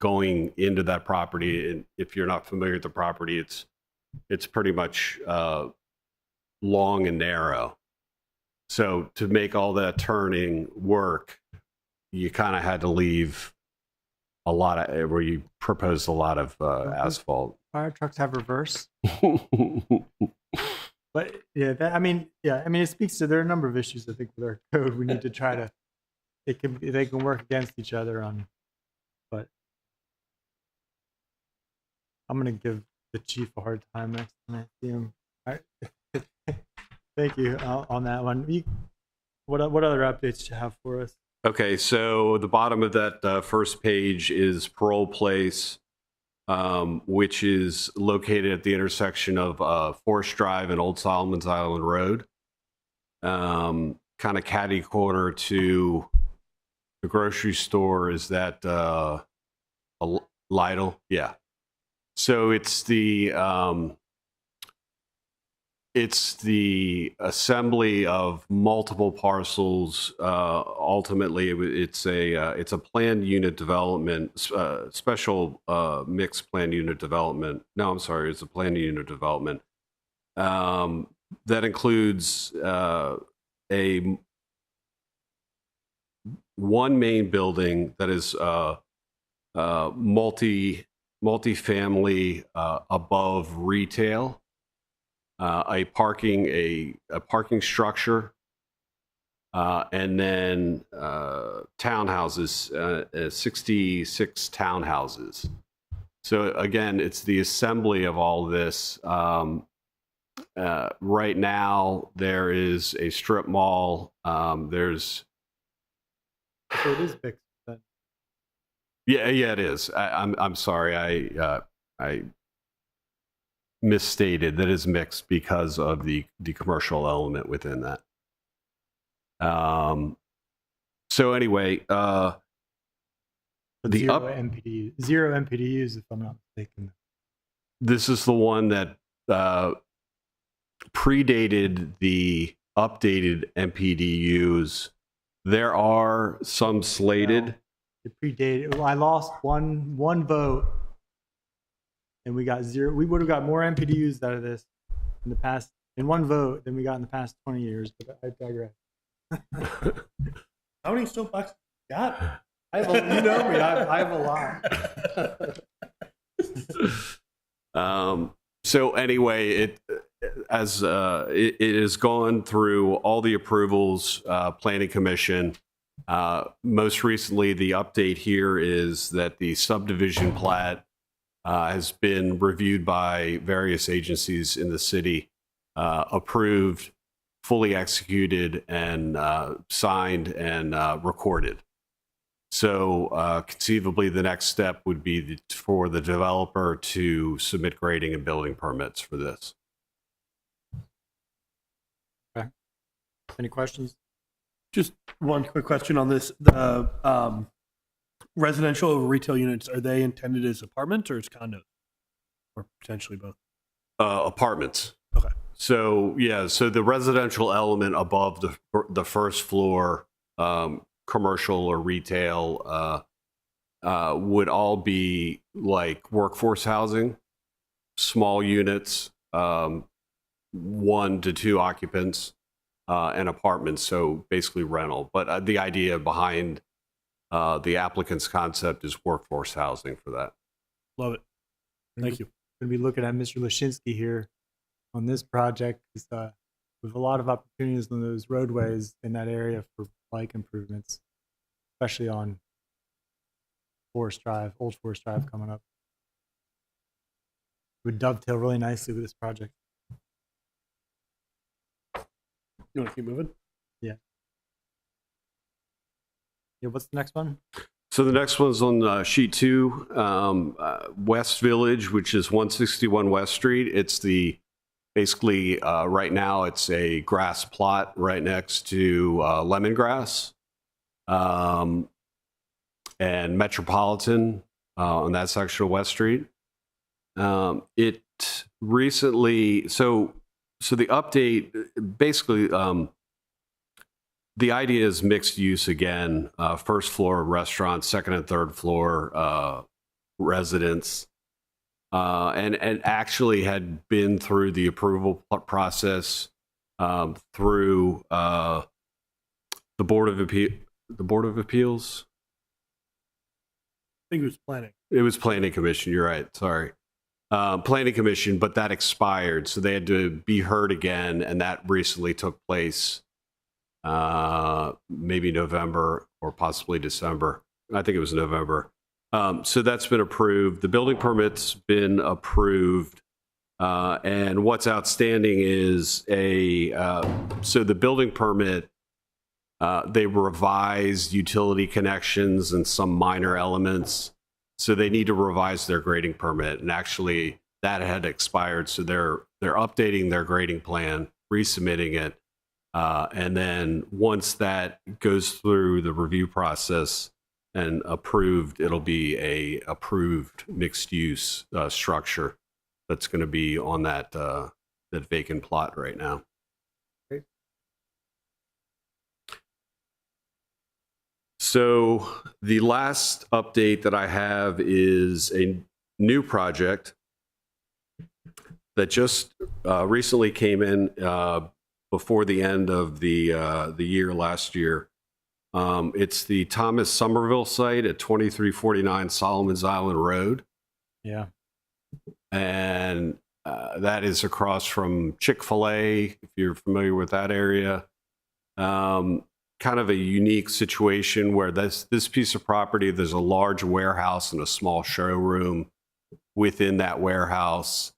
going into that property. And if you're not familiar with the property, it's pretty much long and narrow. So to make all that turning work, you kind of had to leave where you proposed a lot of asphalt. Fire trucks have reverse. But it speaks to, there are a number of issues I think with our code. We need to try to, they can work against each other on, but I'm going to give the chief a hard time next time I see him. All right. Thank you on that one. What other updates do you have for us? Okay, so the bottom of that first page is Parole Place, which is located at the intersection of Forest Drive and Old Solomon's Island Road. Kind of catty corner to the grocery store is that Lidl? Yeah. So it's the assembly of multiple parcels. Ultimately, it's a planned unit development, special mixed planned unit development. No, I'm sorry, it's a planned unit development that includes one main building that is multi-family above retail. A parking structure, and then townhouses, 66 townhouses. So again, it's the assembly of all this. Right now, there is a strip mall. There's So it is mixed then. yeah, it is. I'm sorry, I misstated. That is mixed because of the commercial element within that. So anyway, But The zero up- zero MPDUs, if I'm not mistaken. this is the one that predated the updated MPDUs. There are some slated. It predated. Well, I lost one vote, and we got zero. We would have got more MPDUs out of this in one vote than we got in the past 20 years. But I digress. How many soapboxes you got? I have you know me. I have a lot. So anyway, it has gone through all the approvals, planning commission. Most recently, the update here is that the subdivision plat has been reviewed by various agencies in the city, approved, fully executed, and signed and recorded. So conceivably, the next step would be for the developer to submit grading and building permits for this. Any questions? Just one quick question on this. The residential over retail units, are they intended as apartments or as condos? Or potentially both? Apartments. Okay. So yeah, so the residential element above the first floor, commercial or retail, would all be like workforce housing, small units, 1 to 2 occupants, and apartments. So basically rental. But the idea behind the applicant's concept is workforce housing for that. Love it. Thank you. Going to be looking at Mr. Lashinsky here on this project. With a lot of opportunities on those roadways in that area for bike improvements, especially on Forest Drive, Old Forest Drive coming up. It would dovetail really nicely with this project. You want to keep moving? Yeah, what's the next one? So the next one's on sheet 2, West Village, which is 161 West Street. It's basically right now it's a grass plot right next to lemongrass and Metropolitan on that section of West Street. It recently, so the update basically. The idea is mixed use again, first floor restaurant, second and third floor residence, and actually had been through the approval process through the Board of Appeals. I think it was planning. It was Planning Commission. You're right. Sorry. Planning Commission, but that expired. So they had to be heard again. And that recently took place maybe November or possibly December. I think it was November. So that's been approved. The building permit's been approved. And what's outstanding is so the building permit They revised utility connections and some minor elements. So they need to revise their grading permit. And actually that had expired. So they're updating their grading plan, resubmitting it. And then once that goes through the review process and approved, it'll be a approved mixed use structure that's going to be on that vacant plot right now. Great. So the last update that I have is a new project that just recently came in before the end of the year last year. It's the Thomas Somerville site at 2349 Solomon's Island Road. Yeah. And that is across from Chick-fil-A, if you're familiar with that area. Kind of a unique situation where this piece of property, there's a large warehouse and a small showroom within that warehouse.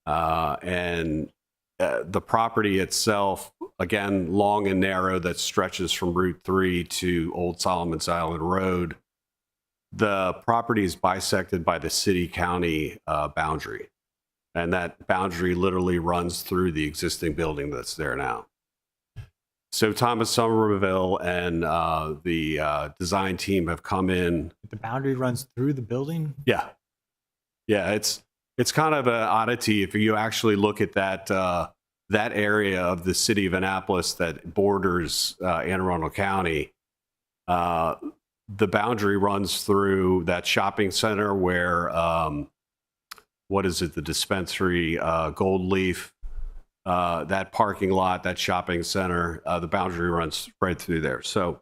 And the property itself, again, long and narrow, that stretches from Route 3 to Old Solomon's Island Road. The property is bisected by the city-county boundary. And that boundary literally runs through the existing building that's there now. So Thomas Somerville and the design team have come in. The boundary runs through the building? Yeah. Yeah, it's kind of an oddity if you actually look at that area of the city of Annapolis that borders Anne Arundel County. The boundary runs through that shopping center where, what is it, the dispensary, Gold Leaf, that parking lot, that shopping center, the boundary runs right through there. So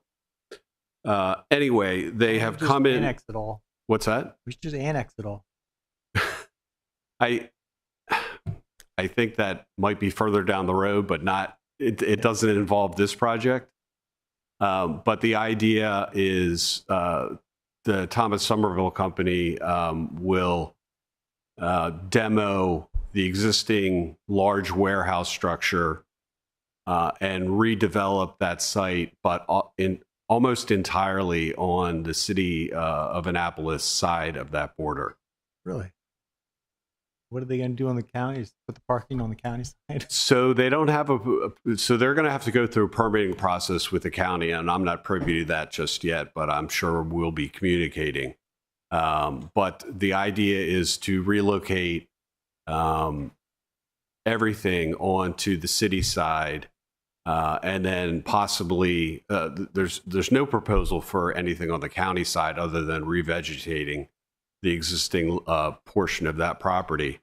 anyway, they have come in. Annex it all. What's that? We should just annex it all. I think that might be further down the road, but not. It doesn't involve this project. But the idea is the Thomas Somerville Company will demo the existing large warehouse structure and redevelop that site, but almost entirely on the city of Annapolis side of that border. Really? What are they going to do on the county? Just put the parking on the county side? So they don't have so they're going to have to go through a permitting process with the county, and I'm not privy to that just yet, but I'm sure we'll be communicating. But the idea is to relocate everything onto the city side, and then possibly there's no proposal for anything on the county side other than revegetating the existing portion of that property.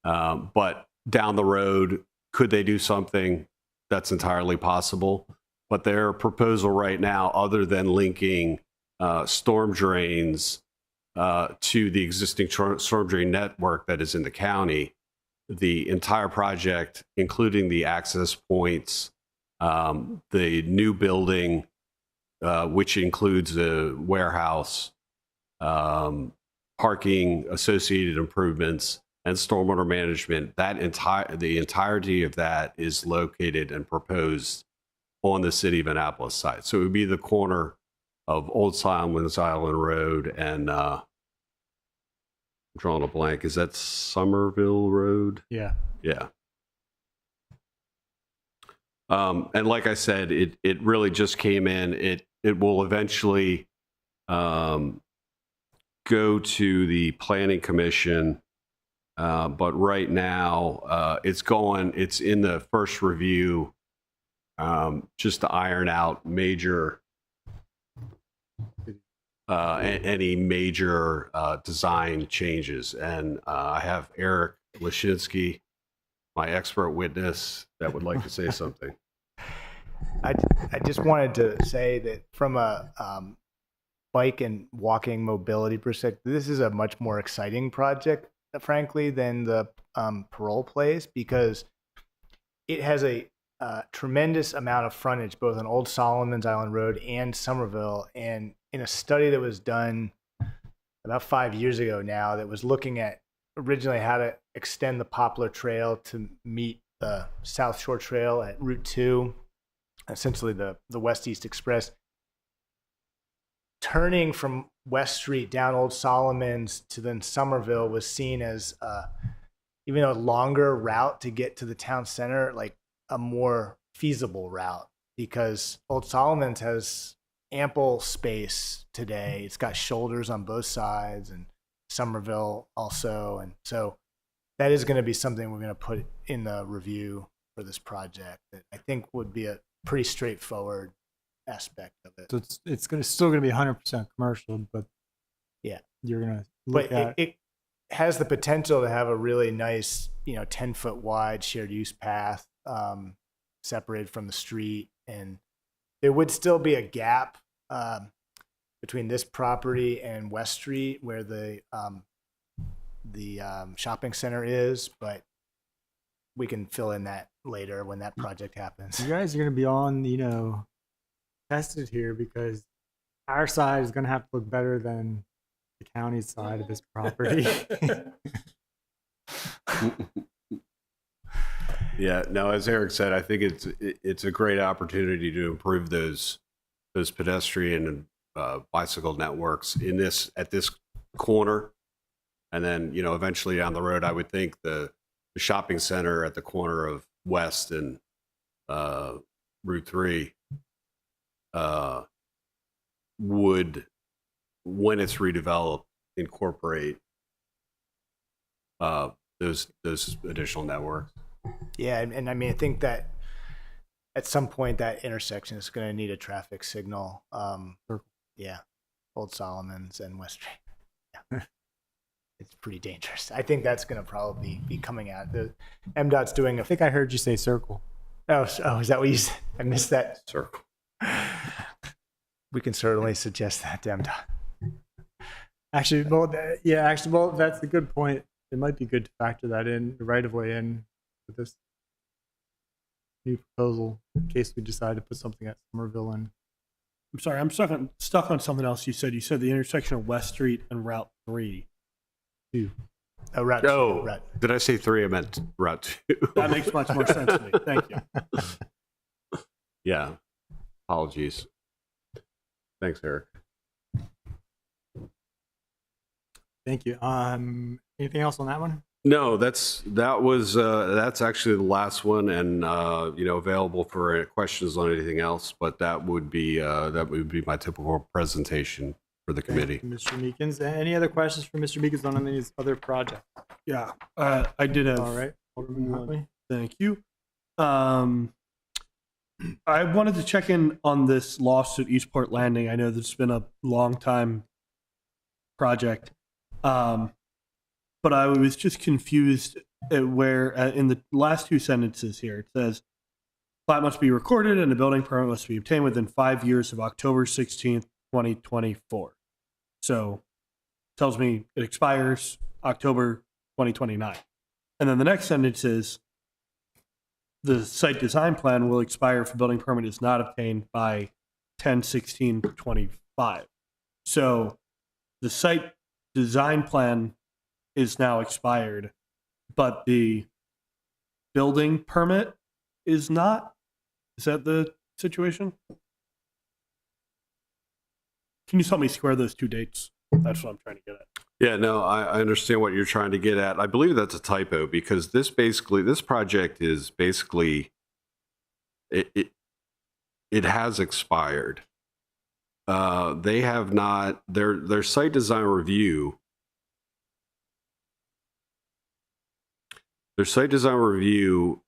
But down the road, could they do something? That's entirely possible. But their proposal right now, other than linking storm drains to the existing storm drain network that is in the county, the entire project, including the access points, the new building, which includes a warehouse, parking, associated improvements, and stormwater management, the entirety of that is located and proposed on the city of Annapolis side. So it would be the corner of Old Solomon's Island Road and I'm drawing a blank. Is that Somerville Road? Yeah. Yeah. And like I said, it really just came in. It will eventually go to the Planning Commission, but right now it's in the first review, just to iron out any major design changes. And I have Eric Lashinsky, my expert witness, that would like to say something. I just wanted to say that from a bike and walking mobility perspective, this is a much more exciting project, frankly, than the Parole Place, because it has a tremendous amount of frontage both on Old Solomon's Island Road and Somerville. And in a study that was done about 5 years ago now, that was looking at originally how to extend the Poplar Trail to meet the South Shore Trail at Route 2, essentially the West-East Express, turning from West Street down Old Solomon's to then Somerville was seen as even a longer route to get to the town center, like a more feasible route, because Old Solomon's has ample space today. It's got shoulders on both sides, and Somerville also. And so that is going to be something we're going to put in the review for this project that I think would be a pretty straightforward aspect of it. So it's still going to be 100% commercial, but yeah, you're going to look but at it has the potential to have a really nice, 10-foot wide shared use path, separated from the street, and there would still be a gap between this property and West Street where the shopping center is, but we can fill in that later when that project happens. you guys are going to be on, tested here, because our side is going to have to look better than the county side of this property. Yeah, no, as Eric said, I think it's a great opportunity to improve those pedestrian and bicycle networks at this corner, and then eventually down the road, I would think the shopping center at the corner of West and Route 3 would, when it's redeveloped, incorporate those additional networks. Yeah, and I mean, I think that at some point that intersection is going to need a traffic signal. Yeah, Old Solomon's and West Street. Yeah. It's pretty dangerous. I think that's going to probably be coming out. The MDOT's doing I think I heard you say circle. Oh, is that what you said? I missed that. Circle. We can certainly suggest that to MDOT. Actually, that's a good point. It might be good to factor that in, the right of way in with this new proposal, in case we decide to put something at Somerville in. I'm sorry, I'm stuck on something else you said. You said the intersection of West Street and Route 3. 2. Oh, Route Oh, 2. Route. did I say 3? I meant Route 2. That makes much more sense to me. Thank you. Yeah. Apologies. Thanks, Eric. Thank you. Anything else on that one? No, that's actually the last one, and available for questions on anything else. But that would be my typical presentation for the committee. Thank you, Mr. Meekins. Any other questions for Mr. Meekins on any of these other projects? Yeah, I did have. All right, Alderman Huntley. Thank you. I wanted to check in on this lawsuit, Eastport Landing. I know this has been a long time project, but I was just confused at where in the last two sentences here it says, plat must be recorded and a building permit must be obtained within 5 years of October 16th, 2024. So tells me it expires October 2029. And then the next sentence is, the site design plan will expire if a building permit is not obtained by 10/16/25. So the site design plan is now expired, but the building permit is not? Is that the situation? Can you help me square those two dates? That's what I'm trying to get at. Yeah, no, I understand what you're trying to get at. I believe that's a typo, because this project is basically it has expired. They have not their site design review. Their site design review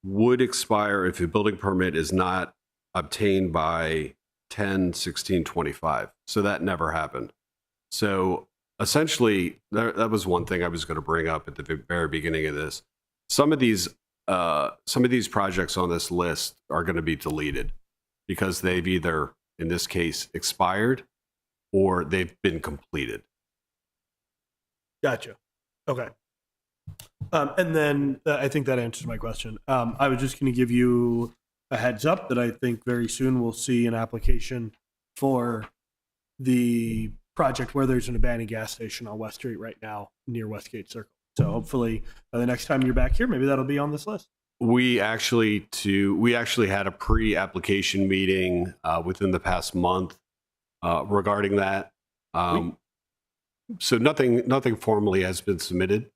would expire if a building permit is not obtained by 10/16/25. So that never happened. So essentially, that was one thing I was going to bring up at the very beginning of this. Some of these projects on this list are going to be deleted because they've either, in this case, expired or they've been completed. Gotcha. Okay. And then I think that answers my question. I was just going to give you a heads up that I think very soon we'll see an application for the project where there's an abandoned gas station on West Street right now near Westgate Circle. So hopefully by the next time you're back here, maybe that'll be on this list. we actually had a pre-application meeting within the past month regarding that. So nothing formally has been submitted,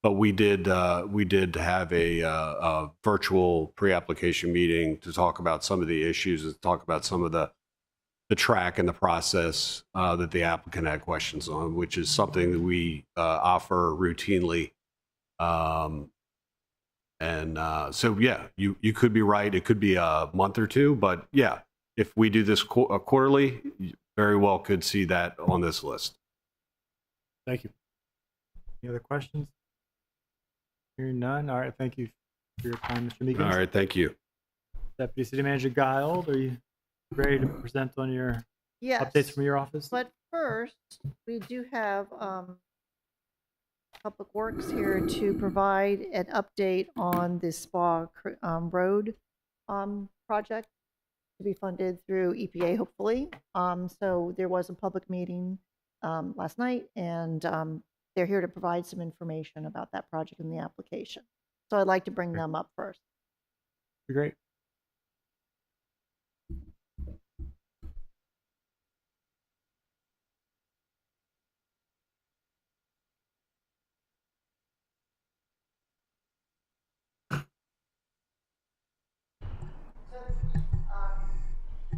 but we did have a virtual pre-application meeting to talk about some of the issues, to talk about some of the track and the process that the applicant had questions on, which is something that we offer routinely. So yeah, you could be right. It could be a month or two, but yeah, if we do this quarterly, you very well could see that on this list. Thank you. Any other questions? Hearing none. All right. Thank you for your time, Mr. Meekins. All right, thank you. Deputy City Manager Guild, are you ready to present on your Yes. updates from your office? But first, we do have Public Works here to provide an update on the Spa Road project to be funded through EPA, hopefully. So there was a public meeting last night, and they're here to provide some information about that project and the application. So I'd like to bring them up first. Great.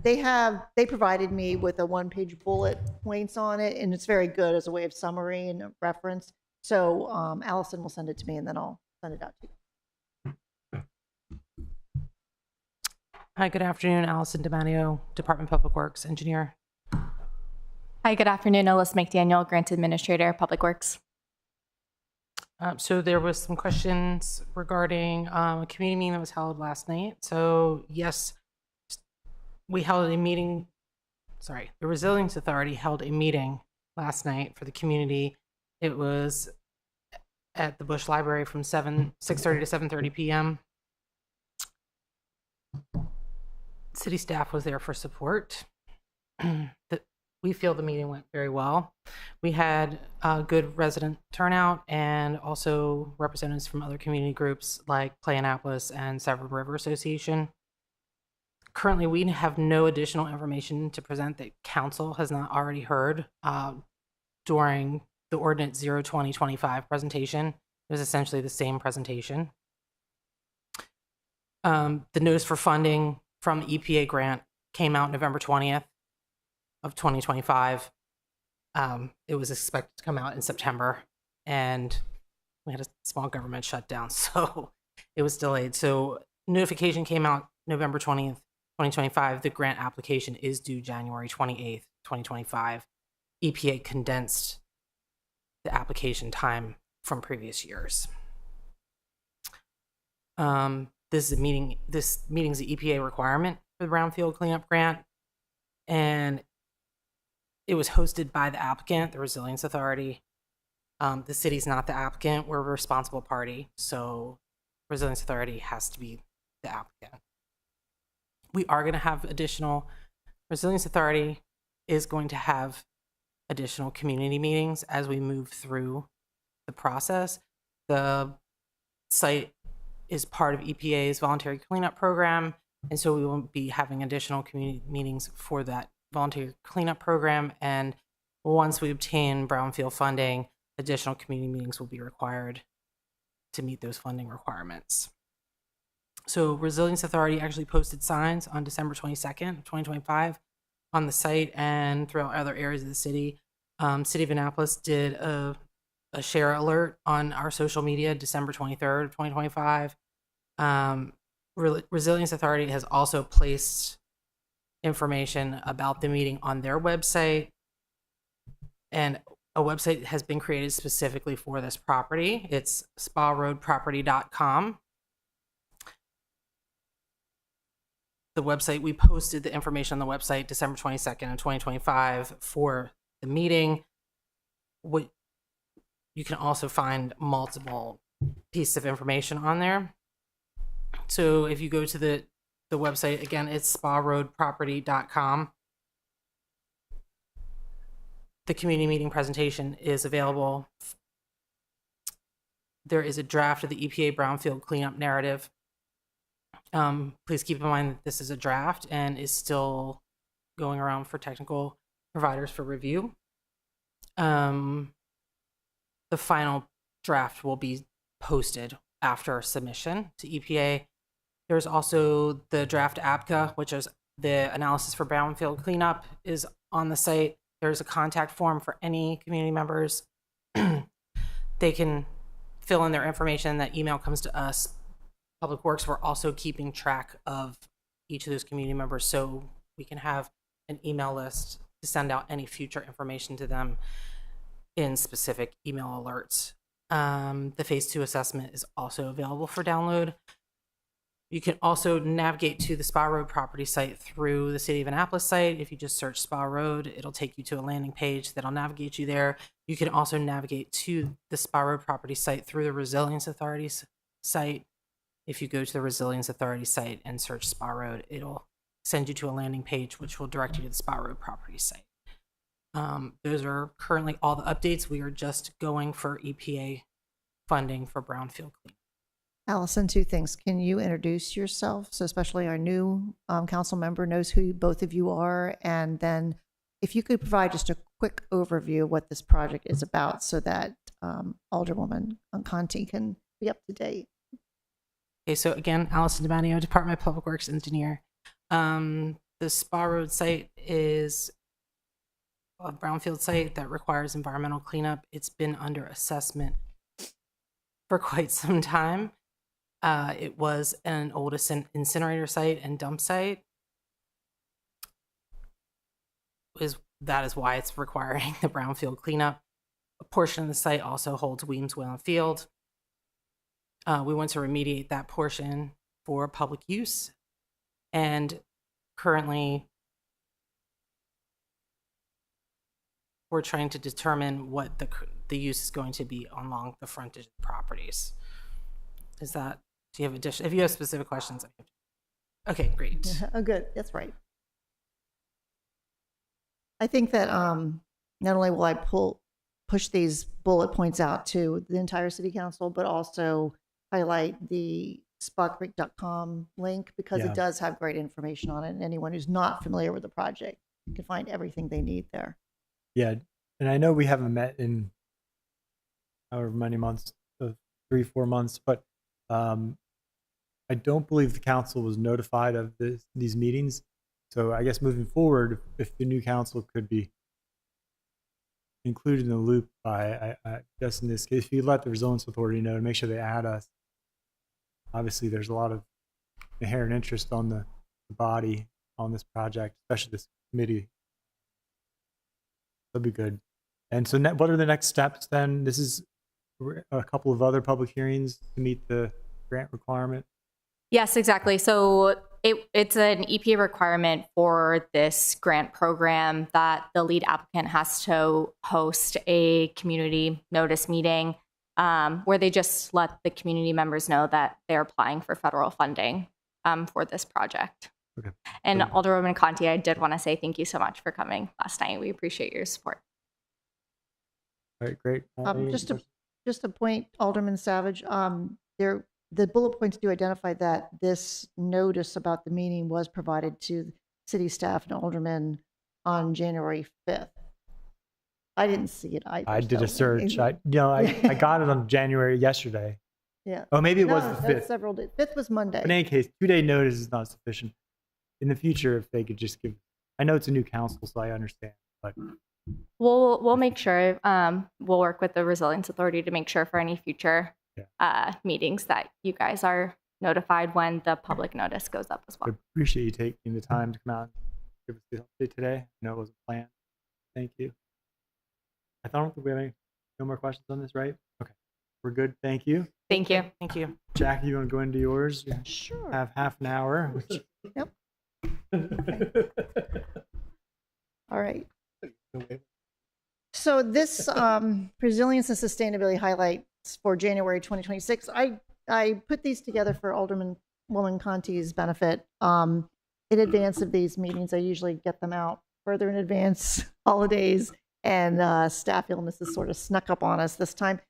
They provided me with a one-page bullet points on it, and it's very good as a way of summary and a reference. So Allison will send it to me, and then I'll send it out to you. Hi, good afternoon. Allison DiMatteo, Department of Public Works Engineer. Hi, good afternoon. Alyssa McDaniel, Grant Administrator, Public Works. So there was some questions regarding a community meeting that was held last night. So yes, we held a meeting, the Resilience Authority held a meeting last night for the community. It was at the Bush Library from 6:30 to 7:30 p.m. City staff was there for support. We feel the meeting went very well. We had a good resident turnout and also representatives from other community groups like Play Annapolis and Severn River Association. Currently, we have no additional information to present that council has not already heard during the Ordinance 02025 presentation. It was essentially the same presentation. The notice for funding from the EPA grant came out November 20th of 2025. It was expected to come out in September, and we had a small government shutdown, so it was delayed. So notification came out November 20th, 2025. The grant application is due January 28th, 2025. EPA condensed the application time from previous years. This meeting's the EPA requirement for the Brownfield Cleanup Grant, and it was hosted by the applicant, the Resilience Authority. The city's not the applicant. We're a responsible party, so Resilience Authority has to be the applicant. We are going to have Resilience Authority is going to have additional community meetings as we move through the process. The site is part of EPA's voluntary cleanup program, and so we will be having additional community meetings for that voluntary cleanup program. And once we obtain brownfield funding, additional community meetings will be required to meet those funding requirements. So Resilience Authority actually posted signs on December 22nd, 2025 on the site and throughout other areas of the city. City of Annapolis did a share alert on our social media December 23rd, 2025. Resilience Authority has also placed information about the meeting on their website, and a website has been created specifically for this property. It's sparoadproperty.com. The website, we posted the information on the website December 22nd of 2025 for the meeting. You can also find multiple pieces of information on there. So if you go to the website, again, it's sparoadproperty.com. The community meeting presentation is available. There is a draft of the EPA Brownfield cleanup narrative Please keep in mind that this is a draft and is still going around for technical providers for review. The final draft will be posted after submission to EPA. There's also the draft APCA, which is the analysis for brownfield cleanup, is on the site. There's a contact form for any community members. They can fill in their information. That email comes to us. Public Works, we're also keeping track of each of those community members so we can have an email list to send out any future information to them in specific email alerts. The Phase 2 assessment is also available for download. You can also navigate to the Spa Road property site through the City of Annapolis site. If you just search Spa Road, it'll take you to a landing page that'll navigate you there. You can also navigate to the Spa Road property site through the Resilience Authority's site. If you go to the Resilience Authority site and search Spa Road, it'll send you to a landing page, which will direct you to the Spa Road property site. Those are currently all the updates. We are just going for EPA funding for brownfield cleanup. Allison, two things. Can you introduce yourself, so especially our new council member knows who both of you are? And then if you could provide just a quick overview of what this project is about so that Alderwoman Conti can be up to date. Okay, so again, Allison DiMatteo, Department of Public Works Engineer. The Spa Road site is a brownfield site that requires environmental cleanup. It's been under assessment for quite some time. It was an old incinerator site and dump site. That is why it's requiring the brownfield cleanup. A portion of the site also holds Weems Whalen Field. We want to remediate that portion for public use, and currently we're trying to determine what the use is going to be along the frontage of the properties. Is that, do you have additional, if you have specific questions? Okay, great. Oh, good. That's right. I think that not only will I push these bullet points out to the entire city council, but also highlight the spacreek.com link because it does have great information on it. And anyone who's not familiar with the project can find everything they need there. Yeah. And I know we haven't met in however many months, 3-4 months, but I don't believe the council was notified of these meetings. So I guess moving forward, if the new council could be included in the loop by, I guess in this case, if you let the Resilience Authority know to make sure they add us. Obviously, there's a lot of inherent interest on the body on this project, especially this committee. That'd be good. And so what are the next steps then? This is a couple of other public hearings to meet the grant requirement. Yes, exactly. So it's an EPA requirement for this grant program that the lead applicant has to host a community notice meeting where they just let the community members know that they're applying for federal funding for this project. Okay. And Alderwoman Conti, I did want to say thank you so much for coming last night. We appreciate your support. All right, great. Just to point, Alderman Savage, the bullet points do identify that this notice about the meeting was provided to city staff and aldermen on January 5th. I didn't see it. I did a search. I got it on January yesterday. Yeah. Oh, maybe it was No, the that's 5th. several days. 5th was Monday. In any case, 2-day notice is not sufficient. In the future, if they could just give, I know it's a new council, so I understand, but We'll make sure we'll work with the Resilience Authority to make sure for any future meetings that you guys are notified when the public notice goes up as I well. appreciate you taking the time to come out and give us the update today. I know it wasn't planned. Thank you. I don't think we have no more questions on this, right? Okay, we're good. Thank you. Thank you. Thank you. Jackie, you want to go into yours? You Sure. have half an hour. Yep. All right. So this resilience and sustainability highlights for January 2026, I put these together for Alderwoman Conti's benefit. In advance of these meetings, I usually get them out further in advance, holidays, and staff illnesses sort of snuck up on us this time,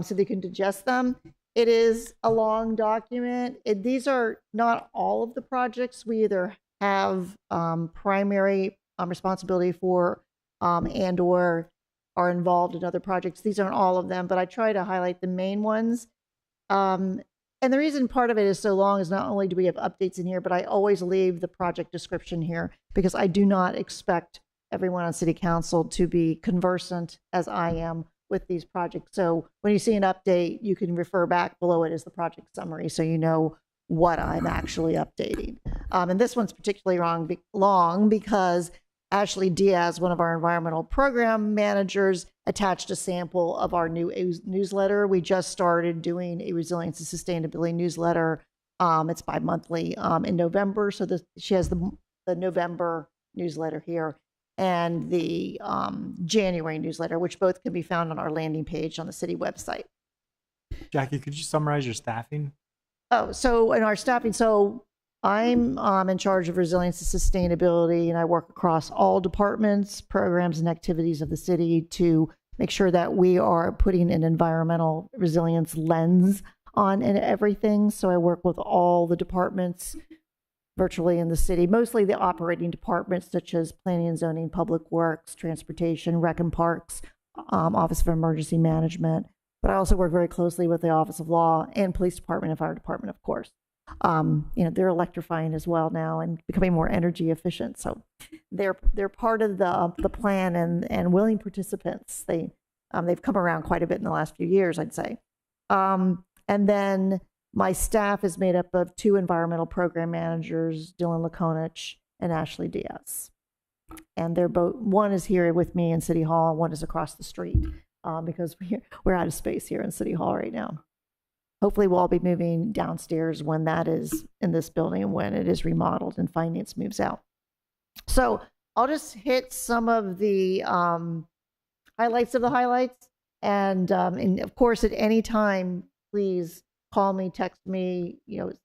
so they can digest them. It is a long document. These are not all of the projects we either have primary responsibility for and or are involved in other projects. These aren't all of them, but I try to highlight the main ones. And the reason part of it is so long is not only do we have updates in here, but I always leave the project description here because I do not expect everyone on city council to be conversant as I am with these projects. So when you see an update, you can refer back below it as the project summary so you know what I'm actually updating. And this one's particularly long because Ashley Diaz, one of our environmental program managers, attached a sample of our new newsletter. We just started doing a resilience and sustainability newsletter. It's bi-monthly in November. So she has the November newsletter here and the January newsletter, which both can be found on our landing page on the city website. Jackie, could you summarize your staffing? Oh, so in our staffing, so I'm in charge of resilience and sustainability, and I work across all departments, programs, and activities of the city to make sure that we are putting an environmental resilience lens on everything. So I work with all the departments virtually in the city, mostly the operating departments such as planning and zoning, public works, transportation, rec and parks, Office of Emergency Management. But I also work very closely with the Office of Law and Police Department and Fire Department, of course. They're electrifying as well now and becoming more energy efficient. So they're part of the plan and willing participants. They've come around quite a bit in the last few years, I'd say. And then my staff is made up of 2 environmental program managers, Dylan Lakonich and Ashley Diaz. And they're both, one is here with me in City Hall, and one is across the street because we're out of space here in City Hall right now. Hopefully we'll all be moving downstairs when that is in this building and when it is remodeled and finance moves out. So I'll just hit some of the highlights of the highlights. And of course, at any time, please call me, text me,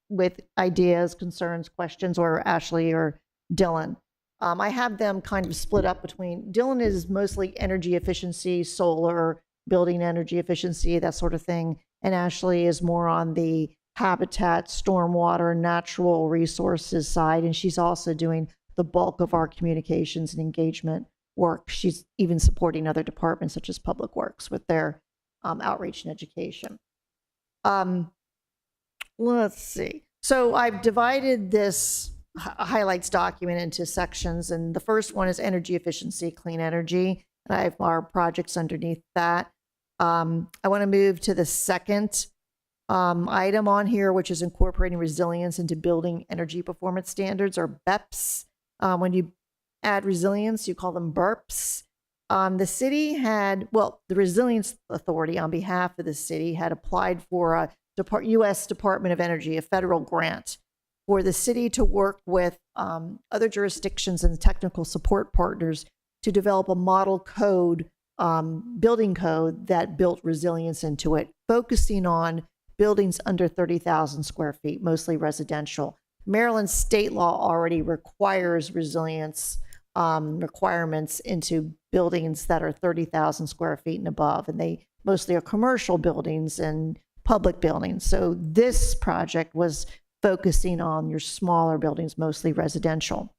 with ideas, concerns, questions, or Ashley or Dylan. I have them kind of split up between, Dylan is mostly energy efficiency, solar, building energy efficiency, that sort of thing. And Ashley is more on the habitat, stormwater, natural resources side. And she's also doing the bulk of our communications and engagement work. She's even supporting other departments such as Public Works with their outreach and education. Let's see. So I've divided this highlights document into sections, and the first one is energy efficiency, clean energy, and I have our projects underneath that. I want to move to the second item on here, which is incorporating resilience into building energy performance standards, or BEPS. When you add resilience, you call them BERPS. The city had, the Resilience Authority on behalf of the city had applied for a U.S. Department of Energy, a federal grant, for the city to work with other jurisdictions and technical support partners to develop a model code, building code that built resilience into it, focusing on buildings under 30,000 square feet, mostly residential. Maryland state law already requires resilience requirements into buildings that are 30,000 square feet and above, and they mostly are commercial buildings and public buildings. So this project was focusing on your smaller buildings, mostly residential.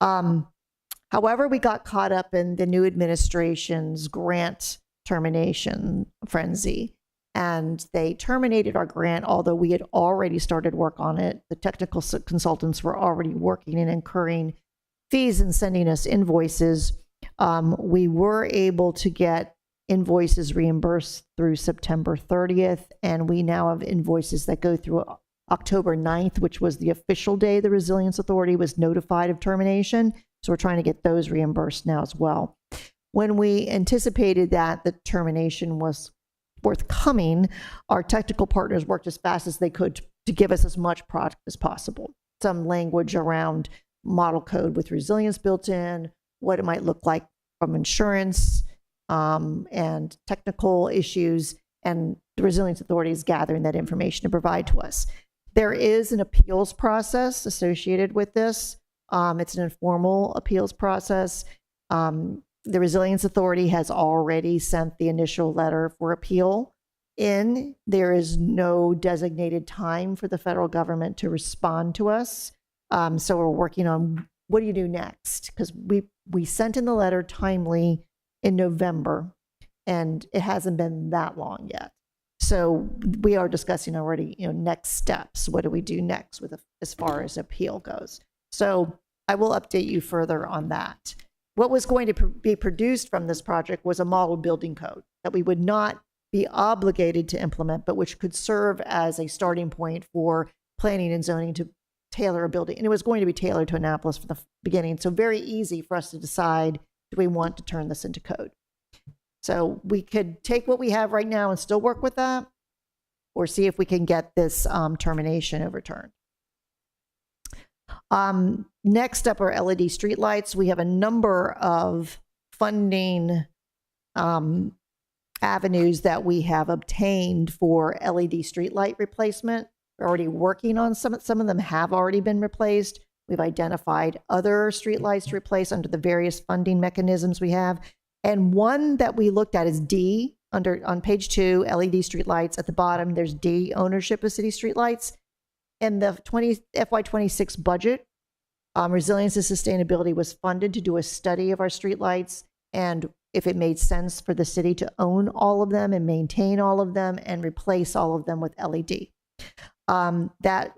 However, we got caught up in the new administration's grant termination frenzy, and they terminated our grant, although we had already started work on it. The technical consultants were already working and incurring fees and sending us invoices. We were able to get invoices reimbursed through September 30th, and we now have invoices that go through October 9th, which was the official day the Resilience Authority was notified of termination. So we're trying to get those reimbursed now as well. When we anticipated that the termination was forthcoming, our technical partners worked as fast as they could to give us as much product as possible. Some language around model code with resilience built in, what it might look like from insurance and technical issues, and the Resilience Authority is gathering that information to provide to us. There is an appeals process associated with this. It's an informal appeals process. The Resilience Authority has already sent the initial letter for appeal. in. There is no designated time for the federal government to respond to us. So we're working on what do you do next? Because we sent in the letter timely in November, and it hasn't been that long yet. So we are discussing already, next steps. What do we do next as far as appeal goes? So I will update you further on that. What was going to be produced from this project was a model building code that we would not be obligated to implement, but which could serve as a starting point for planning and zoning to tailor a building. And it was going to be tailored to Annapolis from the beginning. So very easy for us to decide, do we want to turn this into code? So we could take what we have right now and still work with that, or see if we can get this termination overturned. Next up are LED streetlights. We have a number of funding avenues that we have obtained for LED streetlight replacement. We're already working on some of them have already been replaced. We've identified other streetlights to replace under the various funding mechanisms we have. And one that we looked at is D, on page 2, LED streetlights. At the bottom, there's D, ownership of city streetlights. In the FY26 budget, Resilience and Sustainability was funded to do a study of our streetlights and if it made sense for the city to own all of them and maintain all of them and replace all of them with LED. That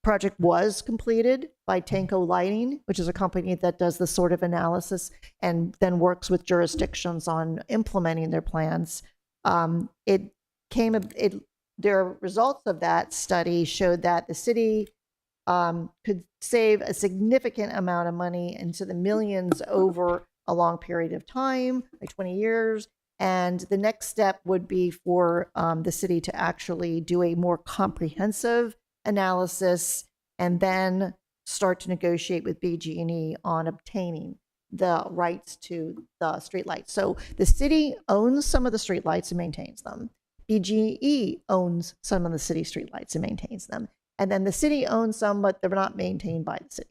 project was completed by Tanco Lighting, which is a company that does this sort of analysis and then works with jurisdictions on implementing their plans. Their results of that study showed that the city could save a significant amount of money into the millions over a long period of time, like 20 years. And the next step would be for the city to actually do a more comprehensive analysis and then start to negotiate with BG&E on obtaining the rights to the streetlights. So the city owns some of the streetlights and maintains them. BG&E owns some of the city streetlights and maintains them. And then the city owns some, but they're not maintained by the city.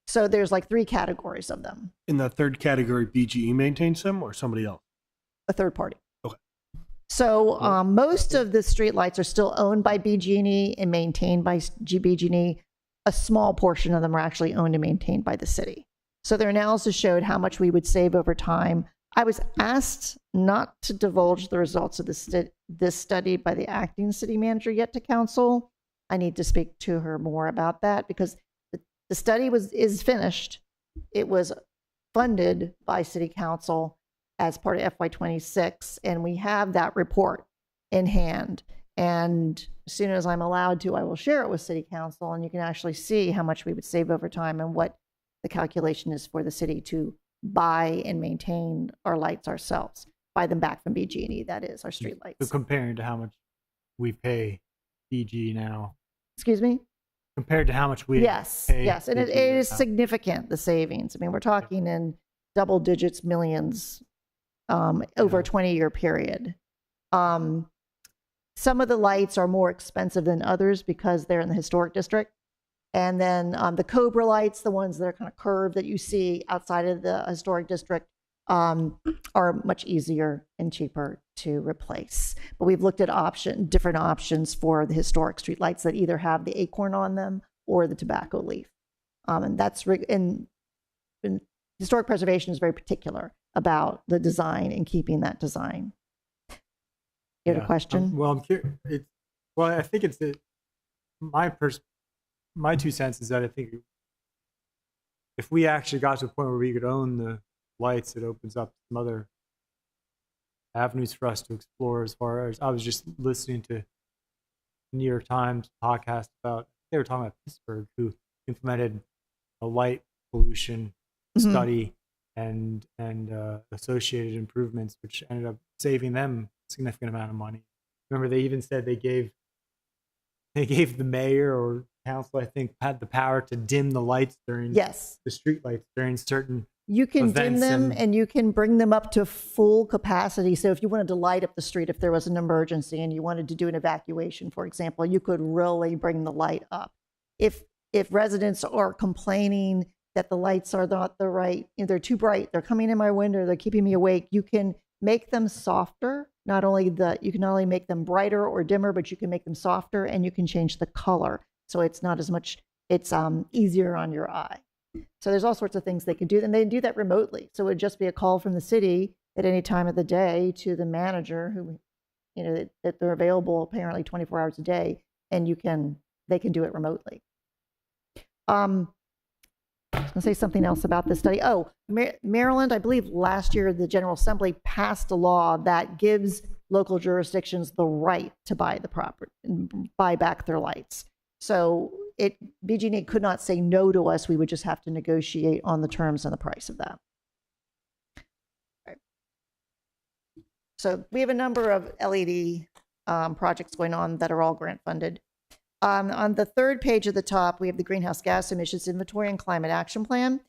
So there's like 3 categories of them. In the third category, BGE maintains them or somebody else? A third party. Okay. So most of the streetlights are still owned by BG&E and maintained by BG&E. A small portion of them are actually owned and maintained by the city. So their analysis showed how much we would save over time. I was asked not to divulge the results of this study by the acting city manager yet to council. I need to speak to her more about that because the study is finished. It was funded by city council as part of FY26, and we have that report in hand. And as soon as I'm allowed to, I will share it with city council, and you can actually see how much we would save over time and what the calculation is for the city to buy and maintain our lights ourselves, buy them back from BG&E, that is, our street lights. So comparing to how much we pay BG now. Excuse me? Compared to how much we Yes, pay yes, and it BG is now. significant, the savings. I mean, we're talking in double digits, millions over a 20-year period. Some of the lights are more expensive than others because they're in the historic district. And then the Cobra lights, the ones that are kind of curved that you see outside of the historic district, are much easier and cheaper to replace. But we've looked at different options for the historic street lights that either have the acorn on them or the tobacco leaf. And that's in historic preservation is very particular about the design and keeping that design. You had a question? Well, I'm curious. I think it's my 2 cents is that I think if we actually got to a point where we could own the lights, it opens up some other avenues for us to explore. As far as I was just listening to New York Times podcast about, they were talking about Pittsburgh, who implemented a light pollution study and associated improvements, which ended up saving them a significant amount of money. Remember, they even said they gave the mayor or council, I think, had the power to dim the lights during the street lights during certain you can dim events them and you can bring them up to full capacity. So if you wanted to light up the street, if there was an emergency and you wanted to do an evacuation, for example, you could really bring the light up. If residents are complaining that the lights are not the right, they're too bright, they're coming in my window, they're keeping me awake, you can make them softer you can not only make them brighter or dimmer, but you can make them softer and you can change the color. So it's not as much, it's easier on your eye. So there's all sorts of things they can do, and they do that remotely. So it would just be a call from the city at any time of the day to the manager who, that they're available apparently 24 hours a day, and they can do it remotely. I was going to say something else about this study. Oh, Maryland, I believe last year the General Assembly passed a law that gives local jurisdictions the right to buy the property and buy back their lights. So BG&E could not say no to us. We would just have to negotiate on the terms and the price of that. Right. So we have a number of LED projects going on that are all grant funded. On the third page at the top, we have the Greenhouse Gas Emissions Inventory and Climate Action Plan.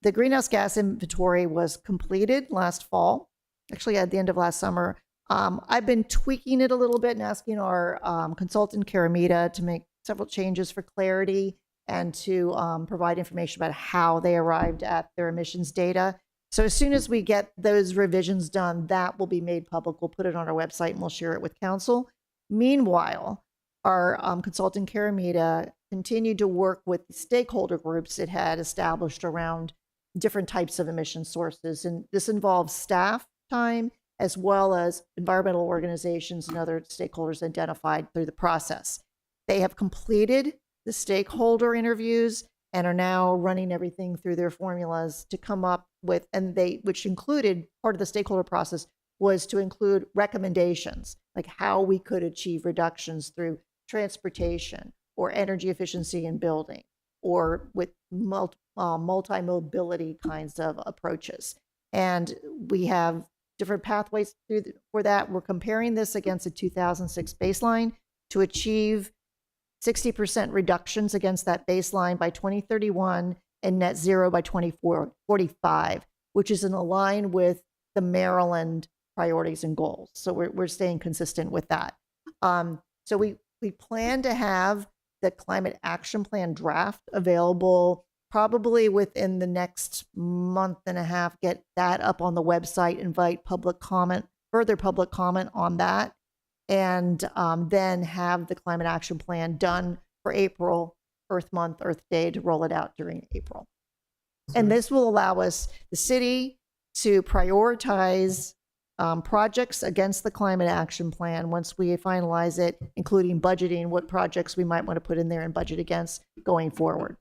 The Greenhouse Gas Inventory was completed last fall, actually at the end of last summer. I've been tweaking it a little bit and asking our consultant, Karamita, to make several changes for clarity and to provide information about how they arrived at their emissions data. So as soon as we get those revisions done, that will be made public. We'll put it on our website and we'll share it with council. Meanwhile, our consultant, Karamita, continued to work with the stakeholder groups it had established around different types of emission sources. And this involves staff time as well as environmental organizations and other stakeholders identified through the process. They have completed the stakeholder interviews and are now running everything through their formulas to come up with, which included, part of the stakeholder process was to include recommendations, like how we could achieve reductions through transportation or energy efficiency in building or with multi-mobility kinds of approaches. And we have different pathways for that. We're comparing this against a 2006 baseline to achieve 60% reductions against that baseline by 2031 and net zero by 2045, which is in line with the Maryland priorities and goals. So we're staying consistent with that. So we plan to have the climate action plan draft available probably within the next month and a half, get that up on the website, invite further public comment on that, and then have the climate action plan done for April, Earth Month, Earth Day, to roll it out during April. And this will allow us, the city, to prioritize projects against the climate action plan once we finalize it, including budgeting what projects we might want to put in there and budget against going forward.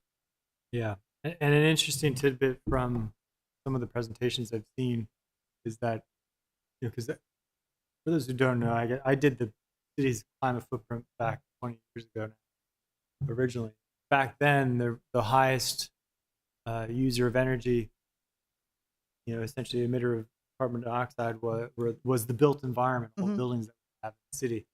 Yeah. And an interesting tidbit from some of the presentations I've seen is that, because for those who don't know, I did the city's climate footprint back 20 years ago now, originally. Back then, the highest user of energy, essentially emitter of carbon dioxide was the built environment, all buildings that we have in the city.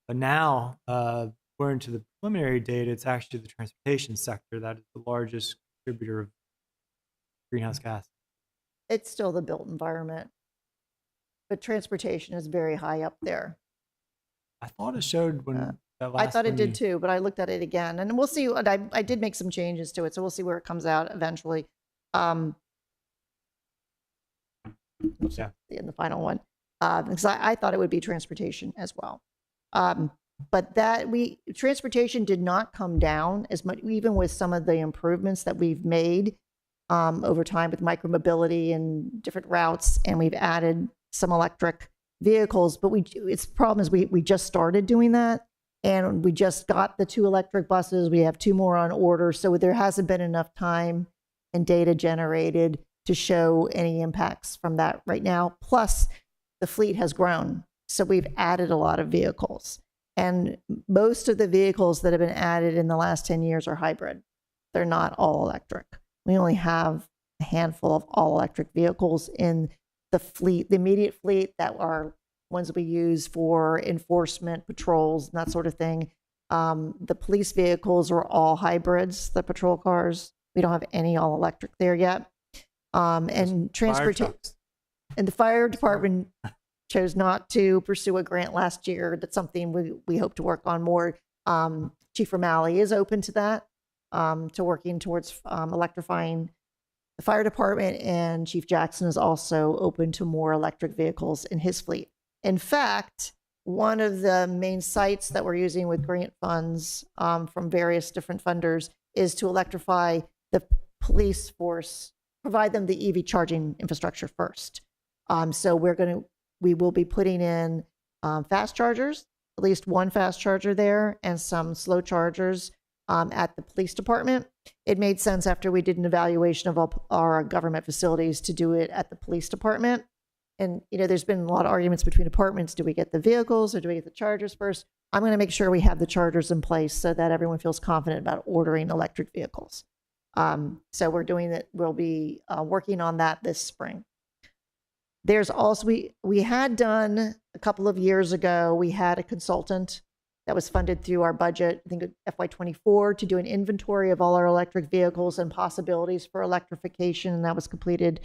But now, according to the preliminary data, it's actually the transportation sector that is the largest contributor of greenhouse gas. It's still the built environment, but transportation is very high up there. I thought it showed when that last I thought it one did too, but I looked at it again, and we'll see. I did make some changes to it, so we'll see where it comes out eventually. Yeah. In the final one, because I thought it would be transportation as well. But transportation did not come down as much, even with some of the improvements that we've made over time with micromobility and different routes, and we've added some electric vehicles. But its problem is we just started doing that, and we just got the 2 electric buses. We have 2 more on order, so there hasn't been enough time and data generated to show any impacts from that right now. Plus, the fleet has grown, so we've added a lot of vehicles. And most of the vehicles that have been added in the last 10 years are hybrid. They're not all electric. We only have a handful of all electric vehicles in the fleet, the immediate fleet, that are ones we use for enforcement, patrols, and that sort of thing. The police vehicles are all hybrids, the patrol cars. We don't have any all electric there yet. And transportation, and the fire department chose not to pursue a grant last year. That's something we hope to work on more. Chief O'Malley is open to that, to working towards electrifying the fire department, and Chief Jackson is also open to more electric vehicles in his fleet. In fact, one of the main sites that we're using with grant funds from various different funders is to electrify the police force, provide them the EV charging infrastructure first. So we will be putting in fast chargers, at least one fast charger there, and some slow chargers at the police department. It made sense after we did an evaluation of all our government facilities to do it at the police department. And, there's been a lot of arguments between departments. Do we get the vehicles or do we get the chargers first? I'm going to make sure we have the chargers in place so that everyone feels confident about ordering electric vehicles. So we're doing that. We'll be working on that this spring. There's also, we had done a couple of years ago, we had a consultant that was funded through our budget, I think FY24, to do an inventory of all our electric vehicles and possibilities for electrification. And that was completed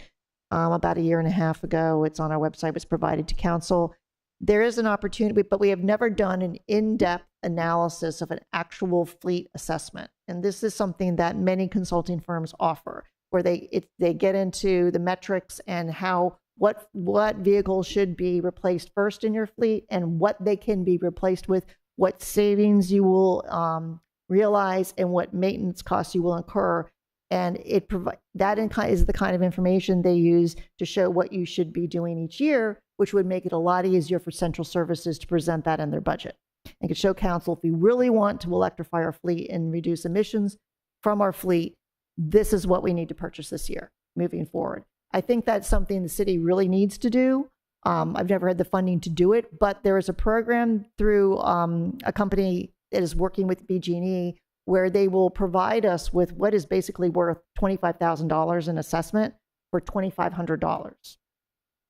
about a year and a half ago. It's on our website, it was provided to council. There is an opportunity, but we have never done an in-depth analysis of an actual fleet assessment. And this is something that many consulting firms offer, where they get into the metrics and what vehicles should be replaced first in your fleet and what they can be replaced with, what savings you will realize, and what maintenance costs you will incur. And that is the kind of information they use to show what you should be doing each year, which would make it a lot easier for central services to present that in their budget. And could show council, if we really want to electrify our fleet and reduce emissions from our fleet, this is what we need to purchase this year moving forward. I think that's something the city really needs to do. I've never had the funding to do it, but there is a program through a company that is working with BG&E where they will provide us with what is basically worth $25,000 in assessment for $2,500.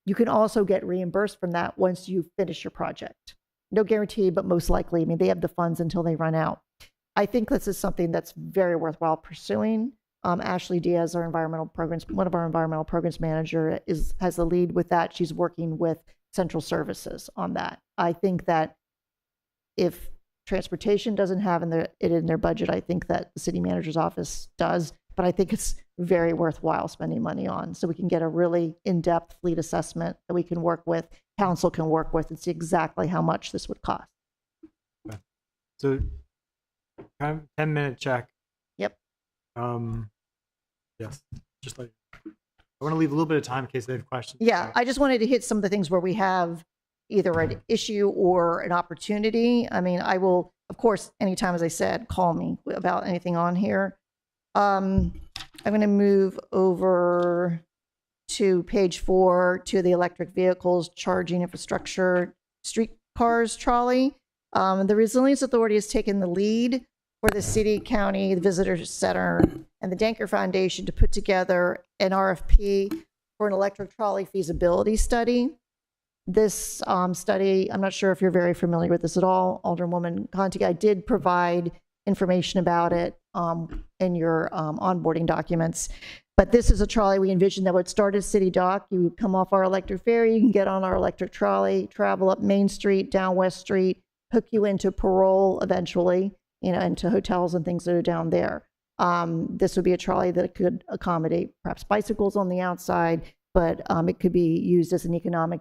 You can also get reimbursed from that once you finish your project. No guarantee, but most likely. I mean, they have the funds until they run out. I think this is something that's very worthwhile pursuing. Ashley Diaz, one of our environmental programs manager, has the lead with that. She's working with central services on that. I think that if transportation doesn't have it in their budget, I think that the city manager's office does, but I think it's very worthwhile spending money on, so we can get a really in-depth fleet assessment that we can work with, council can work with, and see exactly how much this would cost. Okay. So kind of 10-minute check. Yep. Yes, just like I want to leave a little bit of time in case they have questions. Yeah, I just wanted to hit some of the things where we have either an issue or an opportunity. I mean, I will, of course, anytime, as I said, call me about anything on here. I'm going to move over to page 4 to the electric vehicles, charging infrastructure, streetcars trolley. The Resilience Authority has taken the lead for the city, county, the visitor center, and the Denker Foundation to put together an RFP for an electric trolley feasibility study. This study, I'm not sure if you're very familiar with this at all, Alderwoman Conti. I did provide information about it in your onboarding documents. But this is a trolley we envision that would start at City Dock. You would come off our electric ferry, you can get on our electric trolley, travel up Main Street, down West Street, hook you into Parole eventually, into hotels and things that are down there. This would be a trolley that could accommodate perhaps bicycles on the outside, but it could be used as an economic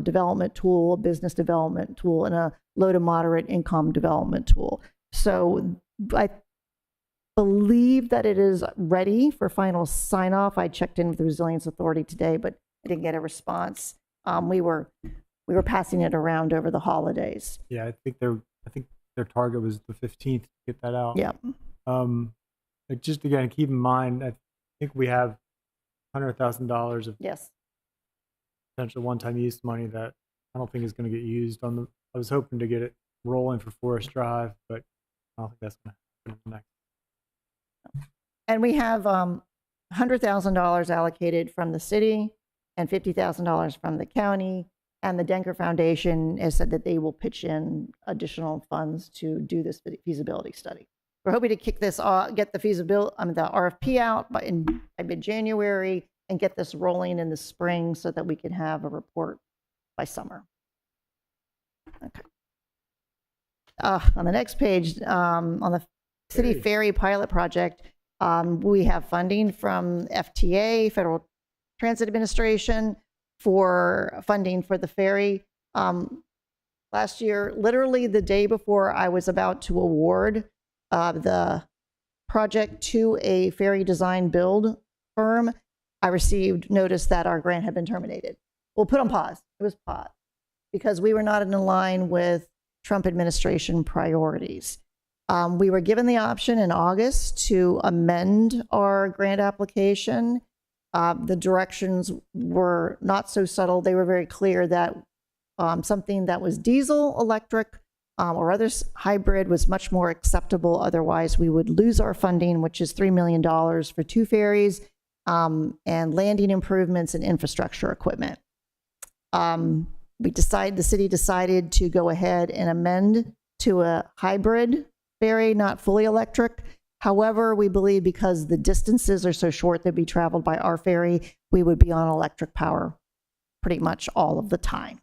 development tool, a business development tool, and a low to moderate income development tool. So I believe that it is ready for final sign off. I checked in with the Resilience Authority today, but I didn't get a response. We were passing it around over the holidays. Yeah, I think their target was the 15th to get that out. Yeah. Just again, keep in mind, I think we have $100,000 of Yes. potential one-time use money that I don't think is going to get used on the. I was hoping to get it rolling for Forest Drive, but I don't think that's going to happen next. And we have $100,000 allocated from the city and $50,000 from the county. And the Denker Foundation has said that they will pitch in additional funds to do this feasibility study. We're hoping to kick this off, get the the RFP out by mid-January, and get this rolling in the spring so that we can have a report by summer. Okay. On the next page, on the City Ferry Pilot Project, we have funding from FTA, Federal Transit Administration, for funding for the ferry. Last year, literally the day before I was about to award the project to a ferry design build firm, I received notice that our grant had been terminated. Well, put on pause. It was paused because we were not in line with Trump administration priorities. We were given the option in August to amend our grant application. The directions were not so subtle. They were very clear that something that was diesel, electric, or other hybrid was much more acceptable. Otherwise, we would lose our funding, which is $3 million for 2 ferries and landing improvements and infrastructure equipment. The city decided to go ahead and amend to a hybrid ferry, not fully electric. However, we believe because the distances are so short that be traveled by our ferry, we would be on electric power pretty much all of the time.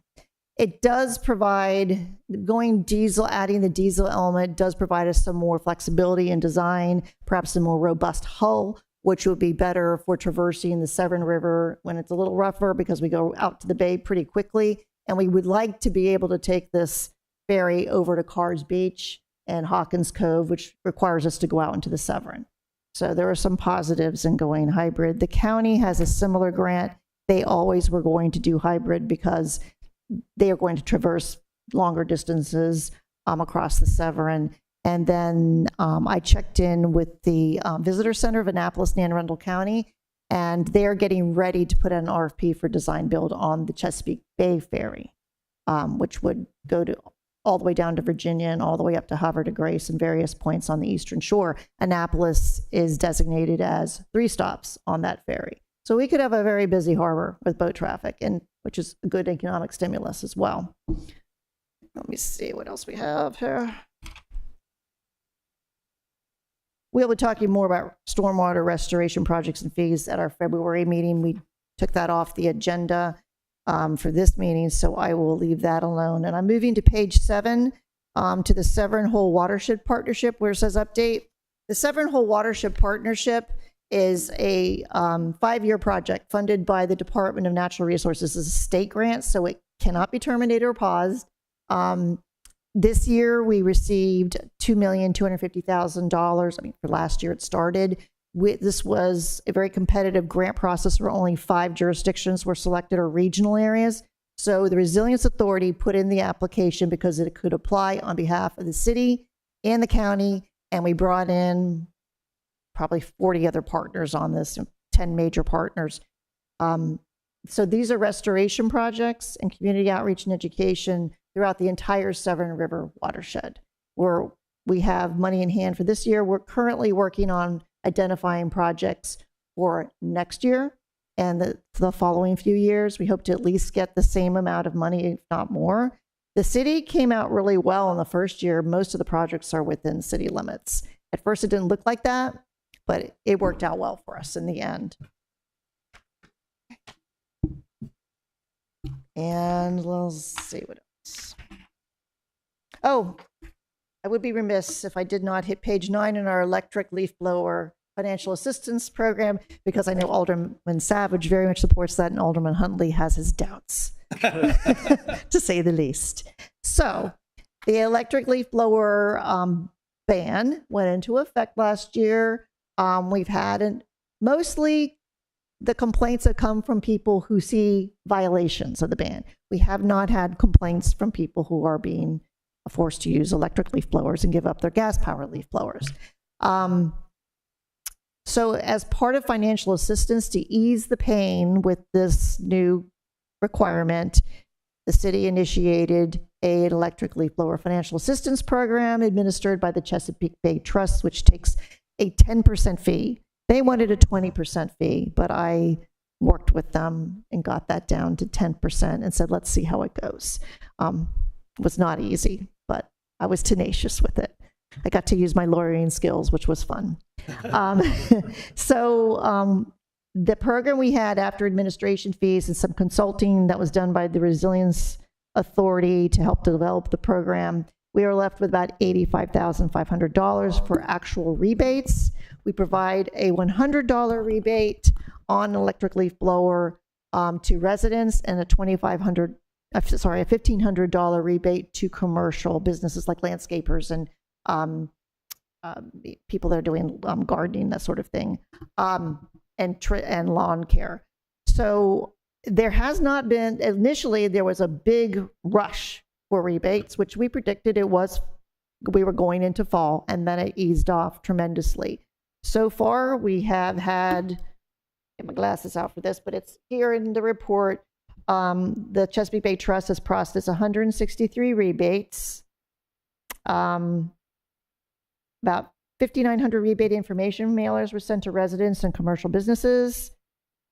It does provide, going diesel, adding the diesel element does provide us some more flexibility in design, perhaps a more robust hull, which would be better for traversing the Severn River when it's a little rougher because we go out to the bay pretty quickly. And we would like to be able to take this ferry over to Carr's Beach and Hawkins Cove, which requires us to go out into the Severn. So there are some positives in going hybrid. The county has a similar grant. They always were going to do hybrid because they are going to traverse longer distances across the Severn. And then I checked in with the Visitor Center of Annapolis and Anne Arundel County, and they're getting ready to put out an RFP for design build on the Chesapeake Bay Ferry, which would go to all the way down to Virginia and all the way up to Havre de Grace and various points on the eastern shore. Annapolis is designated as 3 stops on that ferry. So we could have a very busy harbor with boat traffic, and which is a good economic stimulus as well. Let me see what else we have here. We'll be talking more about stormwater restoration projects and fees at our February meeting. We took that off the agenda for this meeting, so I will leave that alone. And I'm moving to page 7 to the Severn Hole Watershed Partnership, where it says update. The Severn Hole Watershed Partnership is a 5-year project funded by the Department of Natural Resources. It's a state grant, so it cannot be terminated or paused. This year, we received $2,250,000. I mean, for last year it started. This was a very competitive grant process where only 5 jurisdictions were selected, or regional areas. So the Resilience Authority put in the application because it could apply on behalf of the city and the county, and we brought in probably 40 other partners on this, 10 major partners. So these are restoration projects and community outreach and education throughout the entire Severn River watershed, where we have money in hand for this year. We're currently working on identifying projects for next year and the following few years. We hope to at least get the same amount of money, if not more. The city came out really well in the first year. Most of the projects are within city limits. At first, it didn't look like that, but it worked out well for us in the end. And let's see what else. Oh, I would be remiss if I did not hit page 9 in our electric leaf blower financial assistance program, because I know Alderman Savage very much supports that, and Alderman Huntley has his doubts, to say the least. So the electric leaf blower ban went into effect last year. We've had mostly the complaints have come from people who see violations of the ban. We have not had complaints from people who are being forced to use electric leaf blowers and give up their gas-powered leaf blowers. So as part of financial assistance to ease the pain with this new requirement, the city initiated an electric leaf blower financial assistance program administered by the Chesapeake Bay Trust, which takes a 10% fee. They wanted a 20% fee, but I worked with them and got that down to 10% and said, let's see how it goes. It was not easy, but I was tenacious with it. I got to use my lawyering skills, which was fun. The program we had after administration fees and some consulting that was done by the Resilience Authority to help develop the program, we are left with about $85,500 for actual rebates. We provide a $100 rebate on an electric leaf blower to residents and a $2,500 a $1,500 rebate to commercial businesses like landscapers and people that are doing gardening, that sort of thing, and lawn care. So there has not been, initially there was a big rush for rebates, which we predicted we were going into fall, and then it eased off tremendously. So far, we have had, get my glasses out for this, but it's here in the report. The Chesapeake Bay Trust has processed 163 rebates. About 5,900 rebate information mailers were sent to residents and commercial businesses.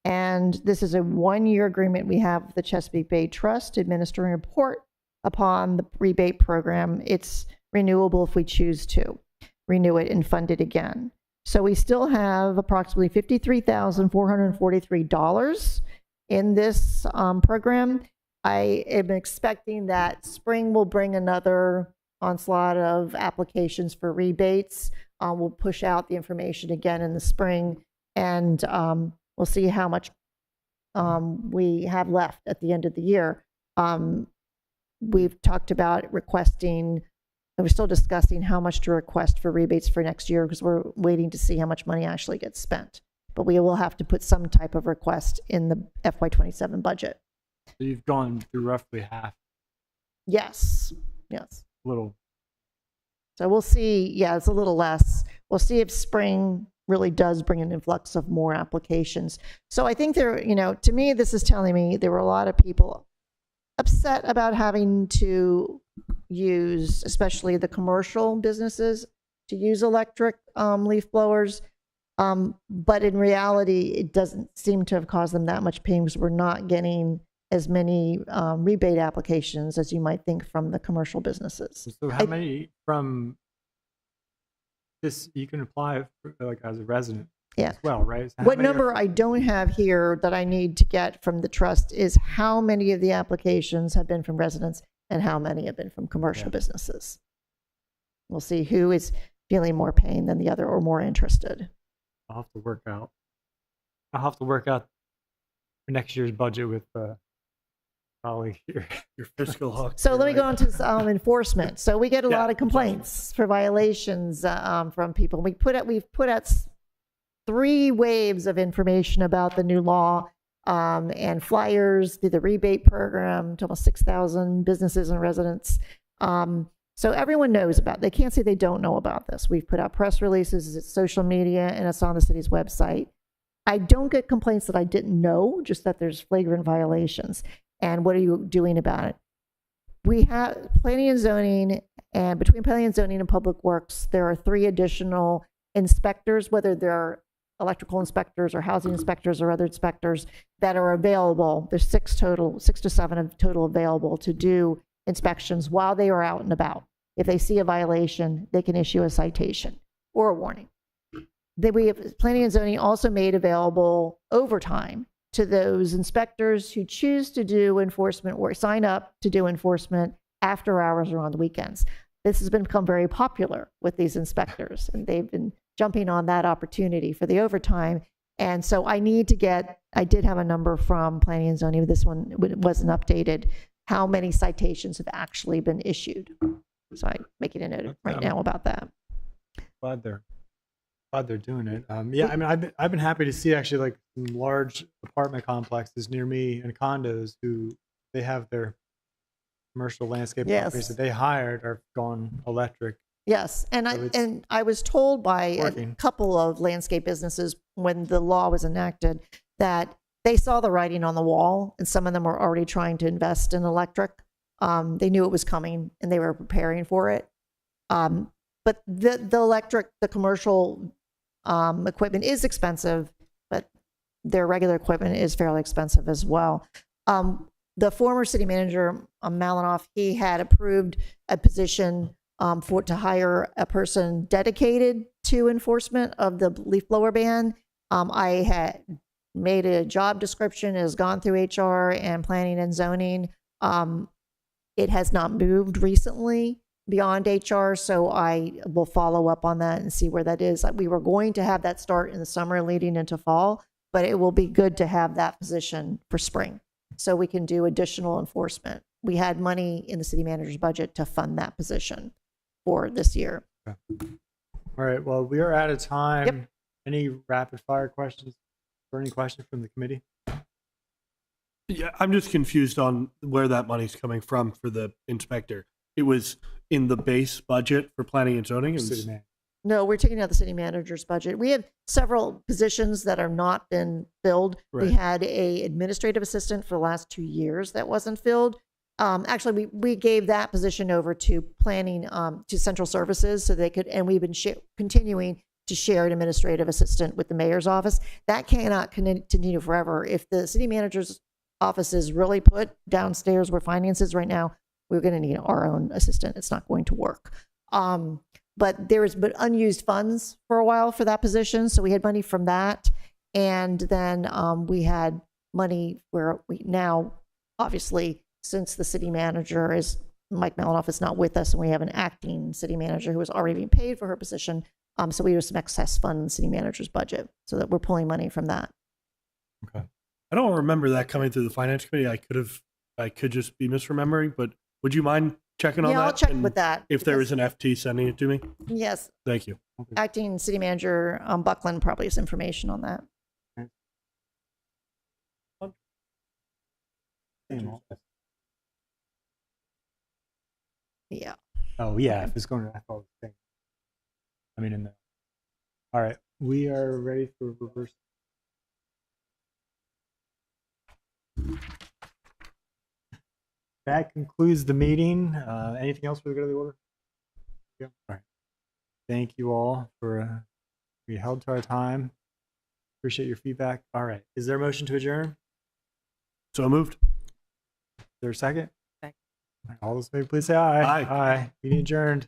And this is a one-year agreement we have with the Chesapeake Bay Trust to administer and report upon the rebate program. It's renewable if we choose to renew it and fund it again. So we still have approximately $53,443 in this program. I am expecting that spring will bring another onslaught of applications for rebates. We'll push out the information again in the spring, and we'll see how much we have left at the end of the year. We've talked about requesting, and we're still discussing how much to request for rebates for next year because we're waiting to see how much money actually gets spent. But we will have to put some type of request in the FY27 budget. So you've gone through roughly half. Yes. Little. So we'll see. Yeah, it's a little less. We'll see if spring really does bring an influx of more applications. So I think to me, this is telling me there were a lot of people upset about having to use, especially the commercial businesses, to use electric leaf blowers. But in reality, it doesn't seem to have caused them that much pain because we're not getting as many rebate applications as you might think from the commercial businesses. So how many from this, you can apply for, like as a resident as well, right? So What number I don't have here that I need to get from the trust is how many of the applications have been from residents and how many have been from commercial businesses. We'll see who is feeling more pain than the other or more interested. I'll have to work out for next year's budget with colleague here. Your fiscal hawk. So let me go on to enforcement. So we get a lot of complaints for violations from people. We've put out 3 waves of information about the new law and flyers through the rebate program to almost 6,000 businesses and residents. So everyone knows about it. They can't say they don't know about this. We've put out press releases, it's social media, and it's on the city's website. I don't get complaints that I didn't know, just that there's flagrant violations. And what are you doing about it? We have planning and zoning, and between planning and zoning and public works, there are 3 additional inspectors, whether they're electrical inspectors or housing inspectors or other inspectors that are available. There's 6 to 7 of total available to do inspections while they are out and about. If they see a violation, they can issue a citation or a warning. Then we have planning and zoning also made available overtime to those inspectors who choose to do enforcement or sign up to do enforcement after hours or on the weekends. This has become very popular with these inspectors, and they've been jumping on that opportunity for the overtime. And so I did have a number from planning and zoning, but this one wasn't updated, how many citations have actually been issued. So I'm making a note right now about that. Glad they're doing it. Yeah, I mean, I've been happy to see actually like some large apartment complexes near me and condos who they have their commercial landscape companies that they hired are gone electric. Yes, and I was told by a couple of landscape businesses when the law was enacted that they saw the writing on the wall, and some of them were already trying to invest in electric. They knew it was coming, and they were preparing for it. But the commercial equipment is expensive, but their regular equipment is fairly expensive as well. The former city manager, Malinoff, he had approved a position to hire a person dedicated to enforcement of the leaf blower ban. I had made a job description, it has gone through HR and planning and zoning. It has not moved recently beyond HR, so I will follow up on that and see where that is. We were going to have that start in the summer leading into fall, but it will be good to have that position for spring. so we can do additional enforcement. We had money in the city manager's budget to fund that position for this year. All right. Well, we are out of time. Yep. Any rapid fire questions or any questions from the committee? Yeah, I'm just confused on where that money's coming from for the inspector. It was in the base budget for planning and zoning. It was, City man. No, we're taking out the city manager's budget. We have several positions that are not been filled. We Right. had a administrative assistant for the last 2 years that wasn't filled. Actually, we gave that position over to planning, to central services so they could, and we've been continuing to share an administrative assistant with the mayor's office. That cannot continue forever. If the city manager's office is really put downstairs where finance is right now, we're going to need our own assistant. It's not going to work. But there has been unused funds for a while for that position. So we had money from that. And then we had money where we now, obviously, since the city manager is, Mike Melanoff is not with us, and we have an acting city manager who is already being paid for her position. So we have some excess fund in the city manager's budget so that we're pulling money from that. I don't remember that coming through the finance committee. I could just be misremembering, but would you mind checking on that? Yeah, I'll check And with that. If there because- is an FT sending it to me, Yes, thank you. acting city manager Buckland probably has information on that. Yeah. Oh yeah, if it's going to, I thought it was the same. I mean, in the. All right, we are ready for reverse. That concludes the meeting. Anything else for the good of the order? Yeah. All right. Thank you all for we held to our time. Appreciate your feedback. All right. Is there a motion to adjourn? So moved. Is there a second? Second. All those in favor, please say aye. Aye. Aye. Meeting adjourned.